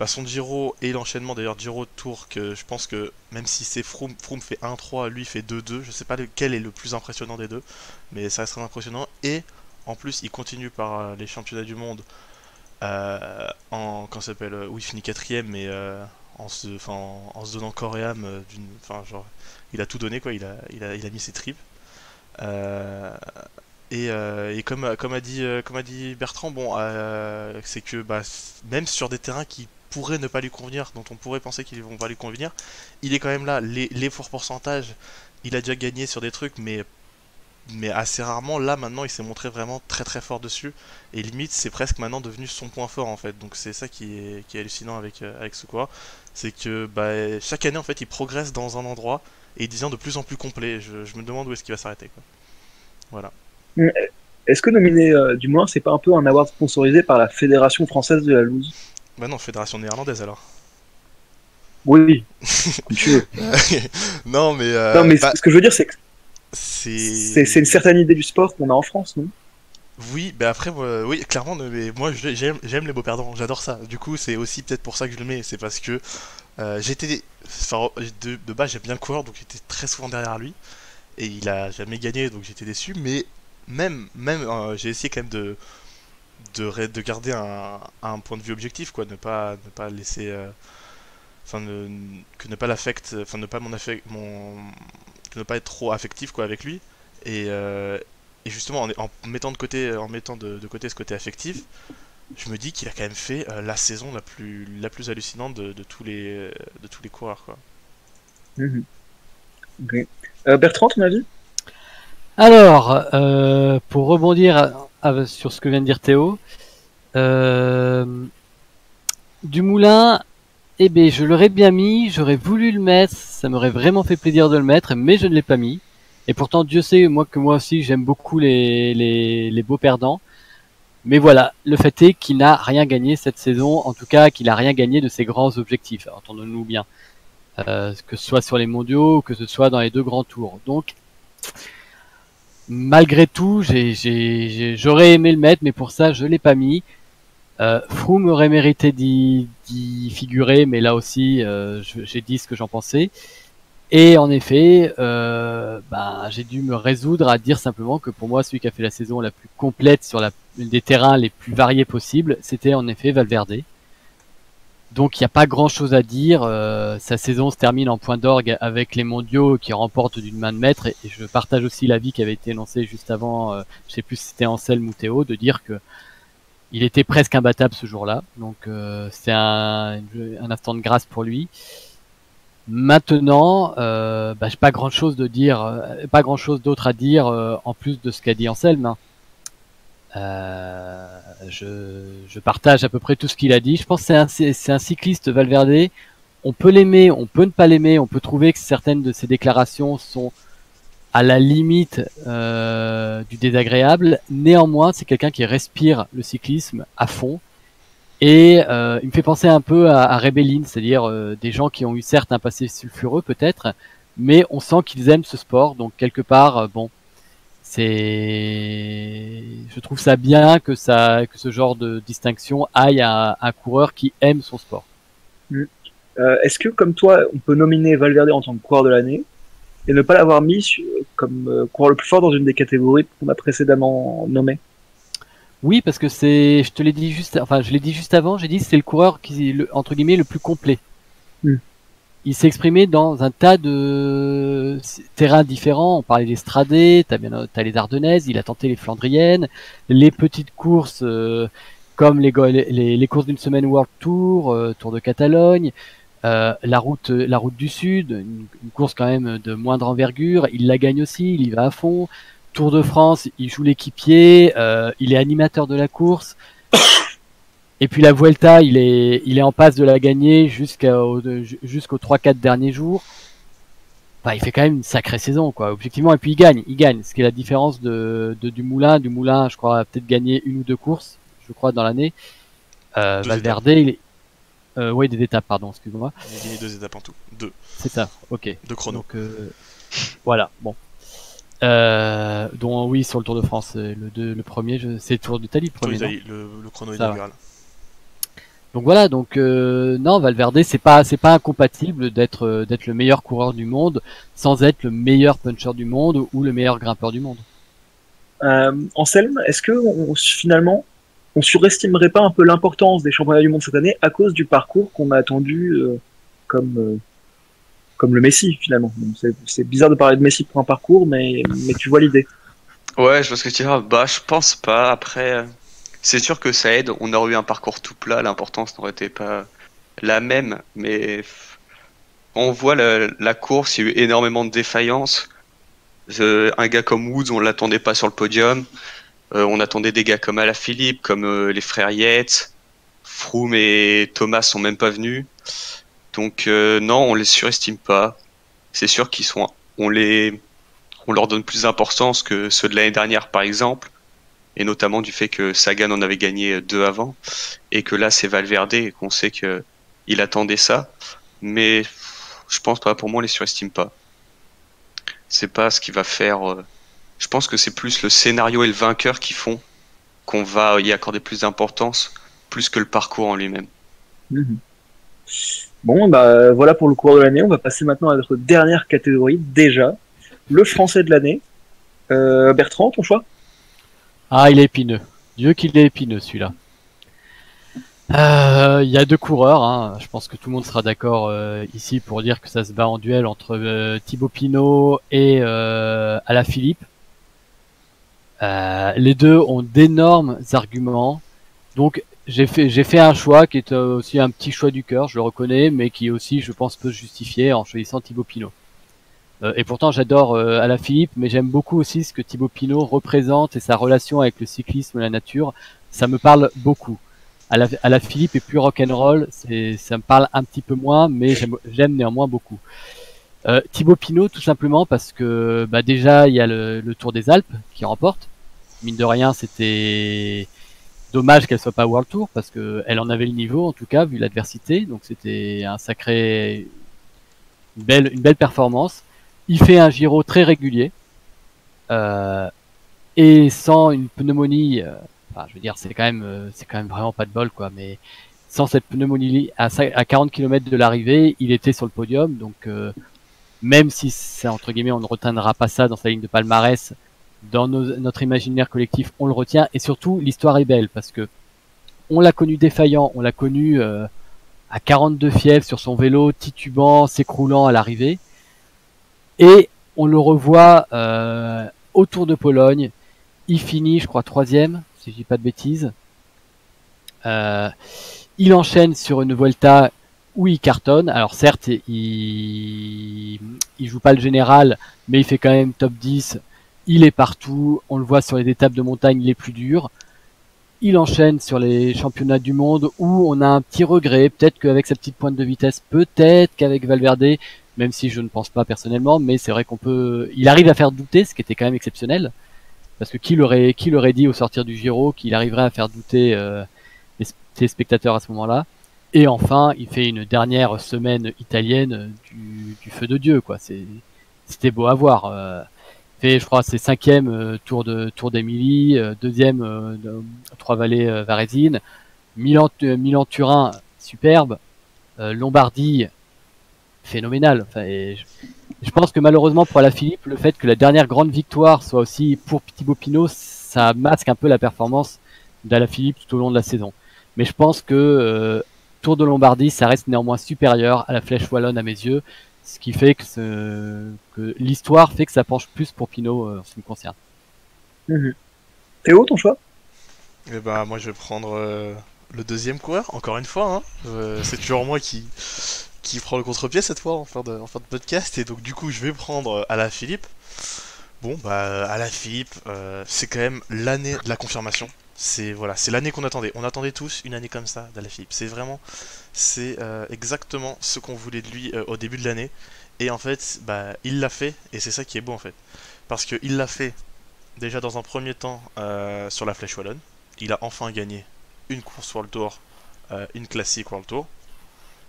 son Giro et l'enchaînement d'ailleurs Giro Tour, que je pense que même si c'est Froome fait 1-3, lui fait 2-2, je sais pas lequel est le plus impressionnant des deux, mais ça reste très impressionnant, et en plus il continue par les championnats du monde où il finit 4ème, mais en se donnant corps et âme, il a tout donné quoi, il a mis ses tripes. Et comme a dit Bertrand, c'est que même sur des terrains qui pourraient ne pas lui convenir, dont on pourrait penser qu'ils vont pas lui convenir, il est quand même là. Les forts pourcentages, il a déjà gagné sur des trucs, mais assez rarement. Là maintenant il s'est montré vraiment très très fort dessus, et limite c'est presque maintenant devenu son point fort en fait. Donc c'est ça qui est hallucinant avec ce coureur, c'est que chaque année en fait il progresse dans un endroit et il devient de plus en plus complet. Je me demande où est-ce qu'il va s'arrêter quoi. Voilà. Est-ce que nominer Dumoulin, c'est pas un peu un award sponsorisé par la Fédération Française de la Loose ? Bah non, Fédération Néerlandaise alors. Oui, comme tu veux. Non mais ce que je veux dire, c'est que C'est une certaine idée du sport qu'on a en France, non? Oui, bah après, oui, clairement, mais moi j'aime les beaux perdants, j'adore ça. Du coup, c'est aussi peut-être pour ça que je le mets, c'est parce que enfin, de base j'aime bien le coureur, donc j'étais très souvent derrière lui, et il a jamais gagné, donc j'étais déçu, mais même j'ai essayé quand même de garder un point de vue objectif, quoi, ne pas laisser, enfin, que ne pas l'affecte, enfin, ne pas que ne pas être trop affectif, quoi, avec lui, et, euh, et justement, en mettant de côté ce côté affectif, je me dis qu'il a quand même fait la saison la plus hallucinante de tous les coureurs, quoi. Mhm. Ok. Bertrand, ton avis? Alors, pour rebondir sur ce que vient de dire Théo, euh, Dumoulin, eh ben, je l'aurais bien mis, j'aurais voulu le mettre, ça m'aurait vraiment fait plaisir de le mettre, mais je ne l'ai pas mis. Et pourtant, Dieu sait, moi aussi, j'aime beaucoup les beaux perdants. Mais voilà, le fait est qu'il n'a rien gagné cette saison, en tout cas qu'il n'a rien gagné de ses grands objectifs, entendons-nous bien. Que ce soit sur les mondiaux ou que ce soit dans les 2 grands tours. Donc, malgré tout, j'aurais aimé le mettre, mais pour ça, je l'ai pas mis. Froome aurait mérité d'y figurer, mais là aussi, j'ai dit ce que j'en pensais. Et en effet, j'ai dû me résoudre à dire simplement que pour moi, celui qui a fait la saison la plus complète sur des terrains les plus variés possibles, c'était en effet Valverde. Donc il n'y a pas grand chose à dire. Sa saison se termine en point d'orgue avec les mondiaux qui remportent d'une main de maître. Et je partage aussi l'avis qui avait été énoncé juste avant, je sais plus si c'était Anselme ou Théo, de dire que il était presque imbattable ce jour-là. Donc c'est un instant de grâce pour lui. Maintenant, j'ai pas grand chose pas grand chose d'autre à dire en plus de ce qu'a dit Anselme. Hein. Je partage à peu près tout ce qu'il a dit. Je pense que c'est un cycliste Valverde. On peut l'aimer, on peut ne pas l'aimer, on peut trouver que certaines de ses déclarations sont à la limite du désagréable. Néanmoins, c'est quelqu'un qui respire le cyclisme à fond. Et il me fait penser un peu à Rebellin, c'est-à-dire des gens qui ont eu certes un passé sulfureux peut-être, mais on sent qu'ils aiment ce sport. Donc quelque part, je trouve ça bien que ce genre de distinction aille à un coureur qui aime son sport. Est-ce que, comme toi, on peut nominer Valverde en tant que coureur de l'année et ne pas l'avoir mis comme coureur le plus fort dans une des catégories qu'on a précédemment nommées? Oui, parce que je l'ai dit juste avant, j'ai dit que c'est le coureur qui, entre guillemets, le plus complet. Il s'est exprimé dans un tas de terrains différents. On parlait des Stradés, t'as les Ardennaises, il a tenté les Flandriennes, les petites courses comme les courses d'une semaine World Tour, Tour de Catalogne, la route du Sud, une course quand même de moindre envergure. Il la gagne aussi, il y va à fond. Tour de France, il joue l'équipier, il est animateur de la course. Et puis la Vuelta, il est en passe de la gagner jusqu'aux 3-4 derniers jours. Il fait quand même une sacrée saison, quoi, objectivement. Et puis il gagne. Ce qui est la différence de Dumoulin. Dumoulin, je crois, a peut-être gagné 1 ou 2 courses, je crois, dans l'année. Valverde, des étapes, pardon, excuse-moi. Il a gagné 2 étapes en tout. 2. C'est ça, ok. 2 chronos. Donc, voilà, bon. Dont oui, sur le Tour de France, le premier, c'est le Tour d'Italie, le premier. Le chrono inaugural. Donc voilà, non, Valverde, c'est pas incompatible d'être le meilleur coureur du monde sans être le meilleur puncher du monde ou le meilleur grimpeur du monde. Anselme, est-ce que finalement on surestimerait pas un peu l'importance des championnats du monde cette année à cause du parcours qu'on a attendu comme le Messi finalement? C'est bizarre de parler de Messi pour un parcours, mais tu vois l'idée. Ouais, je vois ce que tu dis. Je pense pas. Après, c'est sûr que ça aide. On aurait eu un parcours tout plat, l'importance n'aurait été pas la même. Mais on voit la course, il y a eu énormément de défaillances. Un gars comme Woods, on l'attendait pas sur le podium. On attendait des gars comme Alaphilippe, comme les frères Yates. Froome et Thomas sont même pas venus. Donc non, on les surestime pas. C'est sûr on leur donne plus d'importance que ceux de l'année dernière, par exemple. Et notamment du fait que Sagan en avait gagné 2 avant, et que là c'est Valverde, et qu'on sait qu'il attendait ça. Mais je pense pas, pour moi on les surestime pas. C'est pas ce qui va faire. Je pense que c'est plus le scénario et le vainqueur qui font qu'on va y accorder plus d'importance, plus que le parcours en lui-même. Mhm. Bon, bah voilà pour le cours de l'année. On va passer maintenant à notre dernière catégorie, déjà, le français de l'année. Bertrand, ton choix? Ah, il est épineux. Dieu qu'il est épineux celui-là. Il y a deux coureurs, hein. Je pense que tout le monde sera d'accord ici pour dire que ça se bat en duel entre Thibaut Pinot et Alaphilippe. Les deux ont d'énormes arguments, donc j'ai fait un choix qui est aussi un petit choix du cœur, je le reconnais, mais qui aussi, je pense, peut se justifier en choisissant Thibaut Pinot. Et pourtant, j'adore Alaphilippe, mais j'aime beaucoup aussi ce que Thibaut Pinot représente et sa relation avec le cyclisme et la nature. Ça me parle beaucoup. Alaphilippe est plus rock'n'roll, ça me parle un petit peu moins, mais j'aime néanmoins beaucoup. Thibaut Pinot, tout simplement parce que bah déjà il y a le Tour des Alpes qui remporte. Mine de rien, c'était dommage qu'elle soit pas World Tour parce que elle en avait le niveau en tout cas vu l'adversité. Donc c'était une belle performance. Il fait un Giro très régulier et sans une pneumonie. Enfin, je veux dire, c'est quand même vraiment pas de bol quoi. Mais sans cette pneumonie à 40 km de l'arrivée, il était sur le podium. Donc même si c'est entre guillemets, on ne retiendra pas ça dans sa ligne de palmarès, dans notre imaginaire collectif, on le retient. Et surtout, l'histoire est belle parce que on l'a connu défaillant, on l'a connu à 42 fièvres sur son vélo, titubant, s'écroulant à l'arrivée. Et on le revoit au Tour de Pologne. Il finit, je crois, 3e, si je dis pas de bêtises. Il enchaîne sur une Vuelta où il cartonne. Alors certes, il joue pas le général, mais il fait quand même top 10. Il est partout. On le voit sur les étapes de montagne les plus dures. Il enchaîne sur les championnats du monde où on a un petit regret. Peut-être qu'avec sa petite pointe de vitesse, peut-être qu'avec Valverde, même si je ne pense pas personnellement, mais c'est vrai il arrive à faire douter, ce qui était quand même exceptionnel. Parce que qui l'aurait dit au sortir du Giro qu'il arriverait à faire douter ses spectateurs à ce moment-là. Et enfin, il fait une dernière semaine italienne du feu de Dieu, quoi. C'était beau à voir. Fait, je crois, c'est 5e Tour d'Émilie, 2e Trois-Vallées Varesine, Milan-Turin, superbe, Lombardie, phénoménal. Enfin, je pense que malheureusement pour Alaphilippe, le fait que la dernière grande victoire soit aussi pour Thibaut Pinot, ça masque un peu la performance d'Alaphilippe tout au long de la saison. Mais je pense que Tour de Lombardie, ça reste néanmoins supérieur à la Flèche Wallonne à mes yeux, ce qui fait que l'histoire fait que ça penche plus pour Pinot en ce qui me concerne. Théo, ton choix? Et bah moi je vais prendre le deuxième coureur, encore une fois. C'est toujours moi qui prend le contre-pied cette fois en fin de podcast, et donc du coup je vais prendre Alaphilippe. Bon bah Alaphilippe, c'est quand même l'année de la confirmation. C'est l'année qu'on attendait. On attendait tous une année comme ça d'Alaphilippe. C'est exactement ce qu'on voulait de lui au début de l'année. Et en fait, bah il l'a fait, et c'est ça qui est beau en fait, parce que il l'a fait déjà dans un premier temps sur la Flèche Wallonne. Il a enfin gagné une course World Tour, une classique World Tour.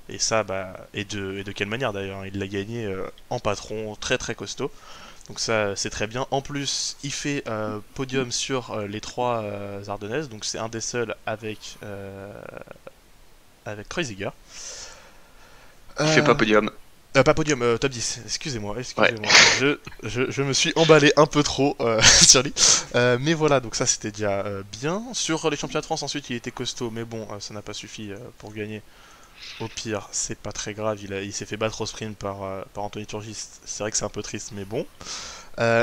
Et ça, bah, et de quelle manière d'ailleurs, il l'a gagné en patron, très très costaud. Donc ça, c'est très bien. En plus, il fait podium sur les 3 Ardennaises, donc c'est un des seuls avec Kreuziger. Il fait pas podium. Pas podium, top 10, excusez-moi. Ouais. Je me suis emballé un peu trop sur lui. Mais voilà, donc ça c'était déjà bien. Sur les championnats de France, ensuite, il était costaud, mais bon, ça n'a pas suffi pour gagner. Au pire, c'est pas très grave, il s'est fait battre au sprint par Anthony Turgis. C'est vrai que c'est un peu triste, mais bon.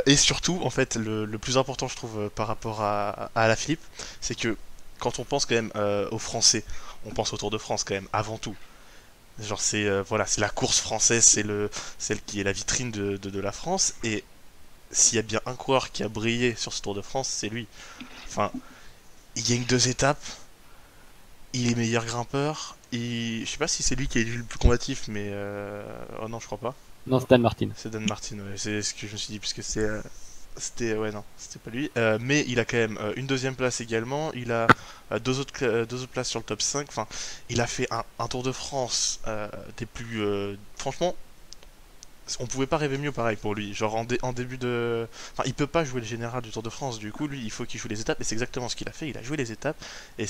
Et surtout, en fait, le plus important, je trouve, par rapport à Alaphilippe, c'est que quand on pense quand même aux Français, on pense au Tour de France quand même, avant tout. Genre, c'est la course française, c'est celle qui est la vitrine de la France. Et s'il y a bien un coureur qui a brillé sur ce Tour de France, c'est lui. Enfin, il gagne 2 étapes, il est meilleur grimpeur. Je sais pas si c'est lui qui est le plus combatif, mais oh non, je crois pas. Non, c'est Dan Martin. C'est Dan Martin, ouais. C'est ce que je me suis dit, puisque c'était non, c'était pas lui. Mais il a quand même une 2e place également. Il a deux autres places sur le top 5. Enfin, il a fait un Tour de France des plus. Franchement, On pouvait pas rêver mieux pareil pour lui. Genre en début de. Enfin, il peut pas jouer le général du Tour de France, du coup, lui, il faut qu'il joue les étapes, et c'est exactement ce qu'il a fait. Il a joué les étapes, et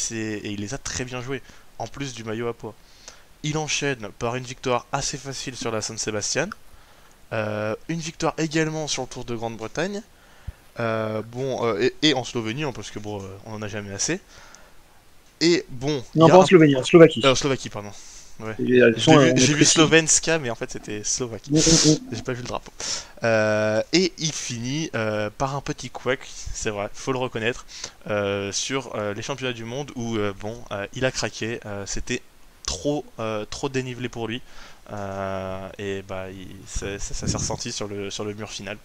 il les a très bien jouées, en plus du maillot à poids. Il enchaîne par une victoire assez facile sur la San Sebastian, une victoire également sur le Tour de Grande-Bretagne, et en Slovénie, hein, parce que bon, on en a jamais assez. Et bon. Non, pas en Slovénie, en Slovaquie. Slovaquie, pardon. Ouais. J'ai vu Slovenska, mais en fait c'était Slovaquie. J'ai pas vu le drapeau. Et il finit par un petit couac, c'est vrai, faut le reconnaître, sur les championnats du monde où il a craqué. C'était trop dénivelé pour lui, et bah ça s'est ressenti sur le mur final.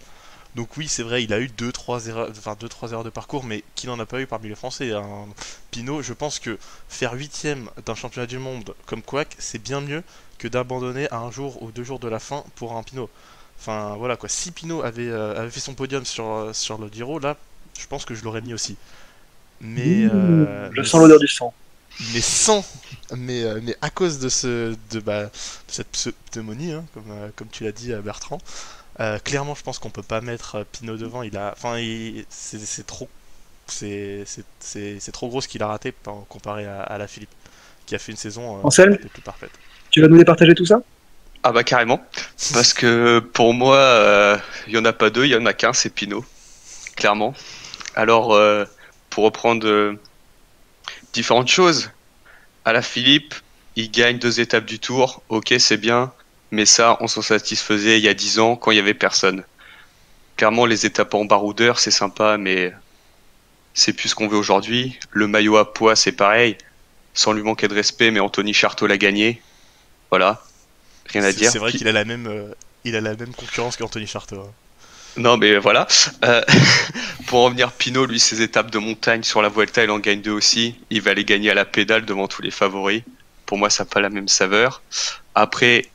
Donc oui, c'est vrai, il a eu 2-3 erreurs de parcours, mais qui n'en a pas eu parmi les Français, hein. Pinot, je pense que faire 8ème d'un championnat du monde comme Quack, c'est bien mieux que d'abandonner à un jour ou 2 jours de la fin pour un Pinot. Enfin voilà quoi, si Pinot avait fait son podium sur le Giro, là, je pense que je l'aurais mis aussi. Mais je sens l'odeur du sang. Mais à cause de cette pneumonie, hein, comme tu l'as dit, Bertrand. Clairement, je pense qu'on peut pas mettre Pinot devant. C'est trop gros ce qu'il a raté comparé à la Philippe, qui a fait une saison Anselme, plus parfaite. tu vas nous départager tout ça? Ah bah carrément, parce que pour moi, il y en a pas deux, il y en a qu'un, c'est Pinot, clairement. Alors, pour reprendre différentes choses, à la Philippe, il gagne 2 étapes du Tour, ok, c'est bien. Mais ça, on s'en satisfaisait il y a 10 ans quand il y avait personne. Clairement, les étapes en baroudeur, c'est sympa, mais c'est plus ce qu'on veut aujourd'hui. Le maillot à poids, c'est pareil. Sans lui manquer de respect, mais Anthony Charteau l'a gagné. Voilà. Rien à dire. C'est vrai qu'il a la même concurrence qu'Anthony Charteau, hein. Non, mais voilà. Pour en venir, Pinot, lui, ses étapes de montagne sur la Vuelta, il en gagne 2 aussi. Il va les gagner à la pédale devant tous les favoris. Pour moi, ça n'a pas la même saveur. Après,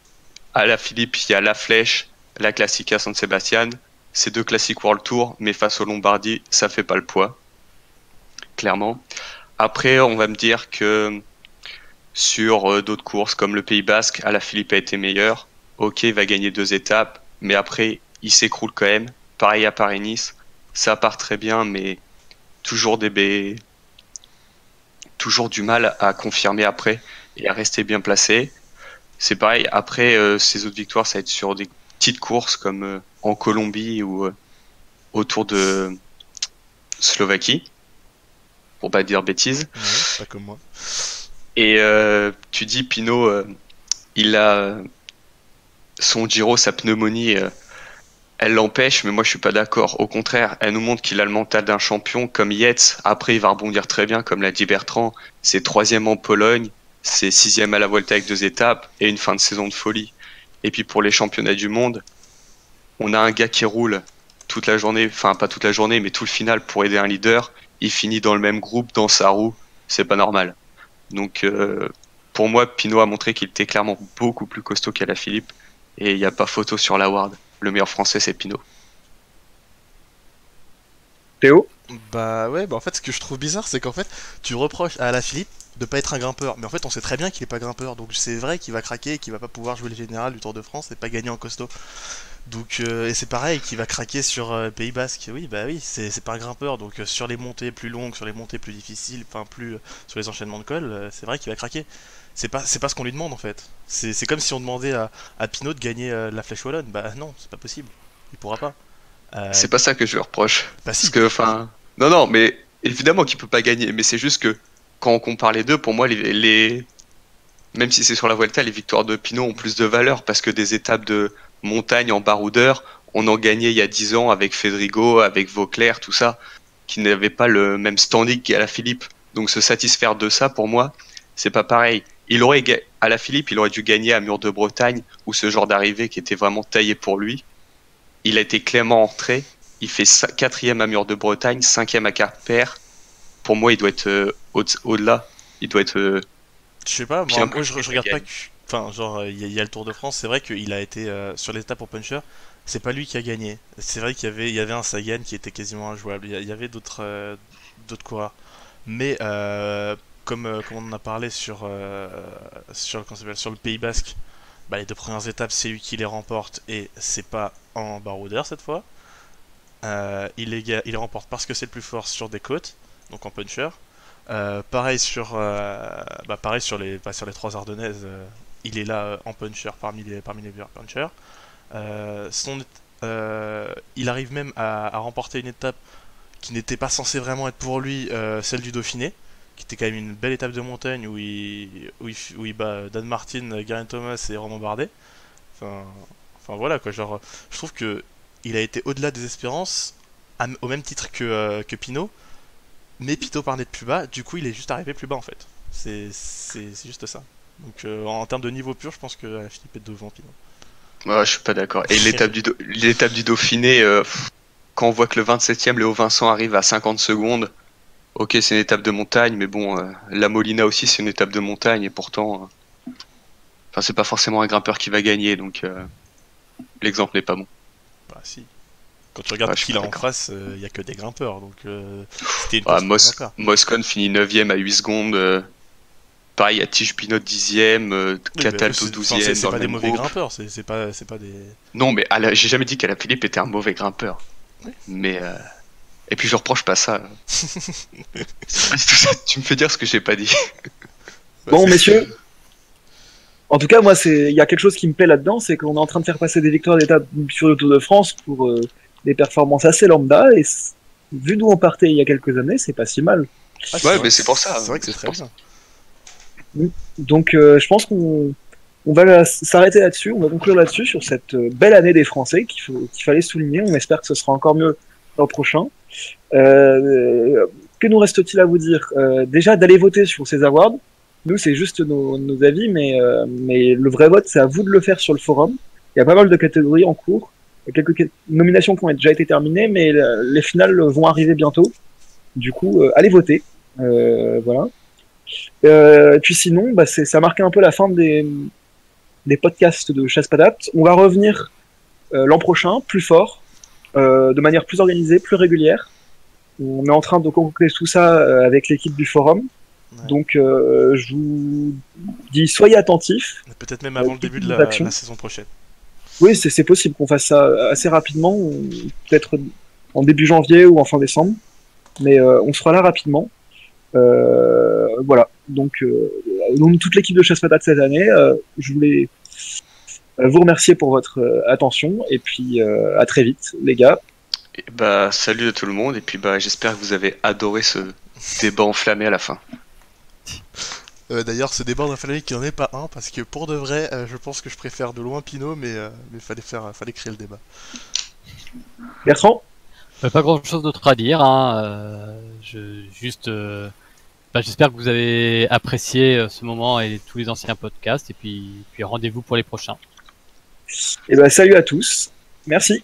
à la Philippe, il y a la Flèche, la Classica San Sebastian. C'est 2 classiques World Tour, mais face au Lombardie, ça fait pas le poids. Clairement. Après, on va me dire que sur d'autres courses, comme le Pays Basque, à la Philippe a été meilleur. Ok, il va gagner 2 étapes, mais après, il s'écroule quand même. Pareil à Paris-Nice. Ça part très bien, mais toujours toujours du mal à confirmer après et à rester bien placé. C'est pareil, après ces autres victoires, ça va être sur des petites courses comme en Colombie ou autour de Slovaquie, pour pas dire bêtises. Ouais, pas comme moi. Et tu dis, Pinot, il a son Giro, sa pneumonie, elle l'empêche, mais moi je suis pas d'accord. Au contraire, elle nous montre qu'il a le mental d'un champion comme Yates. Après, il va rebondir très bien, comme l'a dit Bertrand. C'est 3ème en Pologne. C'est 6ème à la Volta avec 2 étapes et une fin de saison de folie. Et puis pour les championnats du monde, on a un gars qui roule toute la journée, enfin pas toute la journée, mais tout le final pour aider un leader. Il finit dans le même groupe, dans sa roue, c'est pas normal. Donc pour moi, Pinot a montré qu'il était clairement beaucoup plus costaud qu'à la Philippe. Et il n'y a pas photo sur l'award. Le meilleur français, c'est Pinot. Théo? Bah ouais, bah en fait ce que je trouve bizarre c'est qu'en fait tu reproches à Alaphilippe de pas être un grimpeur, mais en fait on sait très bien qu'il est pas grimpeur, donc c'est vrai qu'il va craquer et qu'il va pas pouvoir jouer le général du Tour de France et pas gagner en costaud. Donc et c'est pareil qu'il va craquer sur Pays Basque. Oui, bah oui, c'est pas un grimpeur, donc sur les montées plus longues, sur les montées plus difficiles, enfin plus sur les enchaînements de col, c'est vrai qu'il va craquer. C'est pas ce qu'on lui demande en fait. C'est comme si on demandait à Pinot de gagner la Flèche Wallonne. Bah non, c'est pas possible. Il pourra pas. C'est pas ça que je lui reproche. Bah si. Parce que, enfin, non, mais évidemment qu'il peut pas gagner, mais c'est juste que quand on compare les deux, pour moi, même si c'est sur la Vuelta, les victoires de Pinot ont plus de valeur parce que des étapes de montagne en baroudeur, on en gagnait il y a 10 ans avec Fedrigo, avec Vauclair, tout ça, qui n'avaient pas le même standing qu'à la Philippe. Donc se satisfaire de ça, pour moi, c'est pas pareil. À la Philippe, il aurait dû gagner à Mur de Bretagne, ou ce genre d'arrivée qui était vraiment taillé pour lui. Il a été clément entré. Il fait 4ème à Mur de Bretagne, 5ème à Quimper. Pour moi, il doit être au-delà. Il doit être. Je sais pas, bien moi je regarde pas gagne. Enfin, genre, il y a le Tour de France, c'est vrai qu'il a été sur l'étape pour puncher, c'est pas lui qui a gagné. C'est vrai qu'il y avait un Sagan qui était quasiment injouable, il y avait d'autres coureurs. Mais comme on en a parlé sur le Pays Basque, bah, les 2 premières étapes, c'est lui qui les remporte et c'est pas en baroudeur cette fois. Il les remporte parce que c'est le plus fort sur des côtes, donc en puncher. Pareil sur sur les 3 Ardennaises, il est là en puncher parmi les meilleurs punchers. Il arrive même à remporter une étape qui n'était pas censée vraiment être pour lui, celle du Dauphiné, qui était quand même une belle étape de montagne où il bat Dan Martin, Geraint Thomas et Romain Bardet. Enfin voilà quoi, genre je trouve que il a été au-delà des espérances, au même titre que Pinot, mais Pinot parlait de plus bas, du coup il est juste arrivé plus bas en fait. C'est juste ça. Donc en termes de niveau pur, je pense que Philippe est devant Pinot. Ouais, je suis pas d'accord. Et l'étape du Dauphiné, quand on voit que le 27e, Léo Vincent, arrive à 50 secondes, ok, c'est une étape de montagne, mais bon, la Molina aussi, c'est une étape de montagne, et pourtant, enfin, c'est pas forcément un grimpeur qui va gagner, donc l'exemple n'est pas bon. Bah si. Quand tu regardes qui là en face, il y a que des grimpeurs, donc c'était une course pour grimpeurs. Moscon finit 9e à 8 secondes. Pareil, il y a Tige Pinot 10e, Cataldo 12e. C'est pas des mauvais grimpeurs, c'est pas des. Non, mais j'ai jamais dit qu'Alaphilippe était un mauvais grimpeur. Oui. Mais. Et puis je reproche pas ça. Tu me fais dire ce que j'ai pas dit. Bon, messieurs. En tout cas, moi, il y a quelque chose qui me plaît là-dedans, c'est qu'on est en train de faire passer des victoires d'étape sur le Tour de France pour des performances assez lambda. Et vu d'où on partait il y a quelques années, c'est pas si mal. Ouais, mais c'est pour ça. C'est vrai que c'est très bien. Donc je pense qu'on va s'arrêter là-dessus, on va conclure là-dessus sur cette belle année des Français qu'il fallait souligner. On espère que ce sera encore mieux l'an prochain. Que nous reste-t-il à vous dire? Déjà d'aller voter sur ces awards. Nous c'est juste nos avis, mais le vrai vote c'est à vous de le faire sur le forum. Il y a pas mal de catégories en cours. Il y a quelques nominations qui ont déjà été terminées, mais les finales vont arriver bientôt. Du coup, allez voter. Voilà. Puis sinon, ça marque un peu la fin des podcasts de Chasse Patate. On va revenir l'an prochain, plus fort, de manière plus organisée, plus régulière. On est en train de conclure tout ça avec l'équipe du forum. Ouais. Donc je vous dis, soyez attentifs. Peut-être même avant le début de la saison prochaine. Oui, c'est possible qu'on fasse ça assez rapidement, peut-être en début janvier ou en fin décembre. Mais on sera là rapidement. Voilà, donc toute l'équipe de Chasse Patate cette année, je voulais vous remercier pour votre attention et puis à très vite les gars. Et salut à tout le monde et puis j'espère que vous avez adoré ce débat enflammé à la fin. D'ailleurs ce débat enflammé qu'il n'y en ait pas un parce que pour de vrai je pense que je préfère de loin Pinot mais fallait créer le débat. Bertrand? Pas grand chose d'autre à dire, hein. J'espère que vous avez apprécié ce moment et tous les anciens podcasts et puis rendez-vous pour les prochains. Et salut à tous, merci.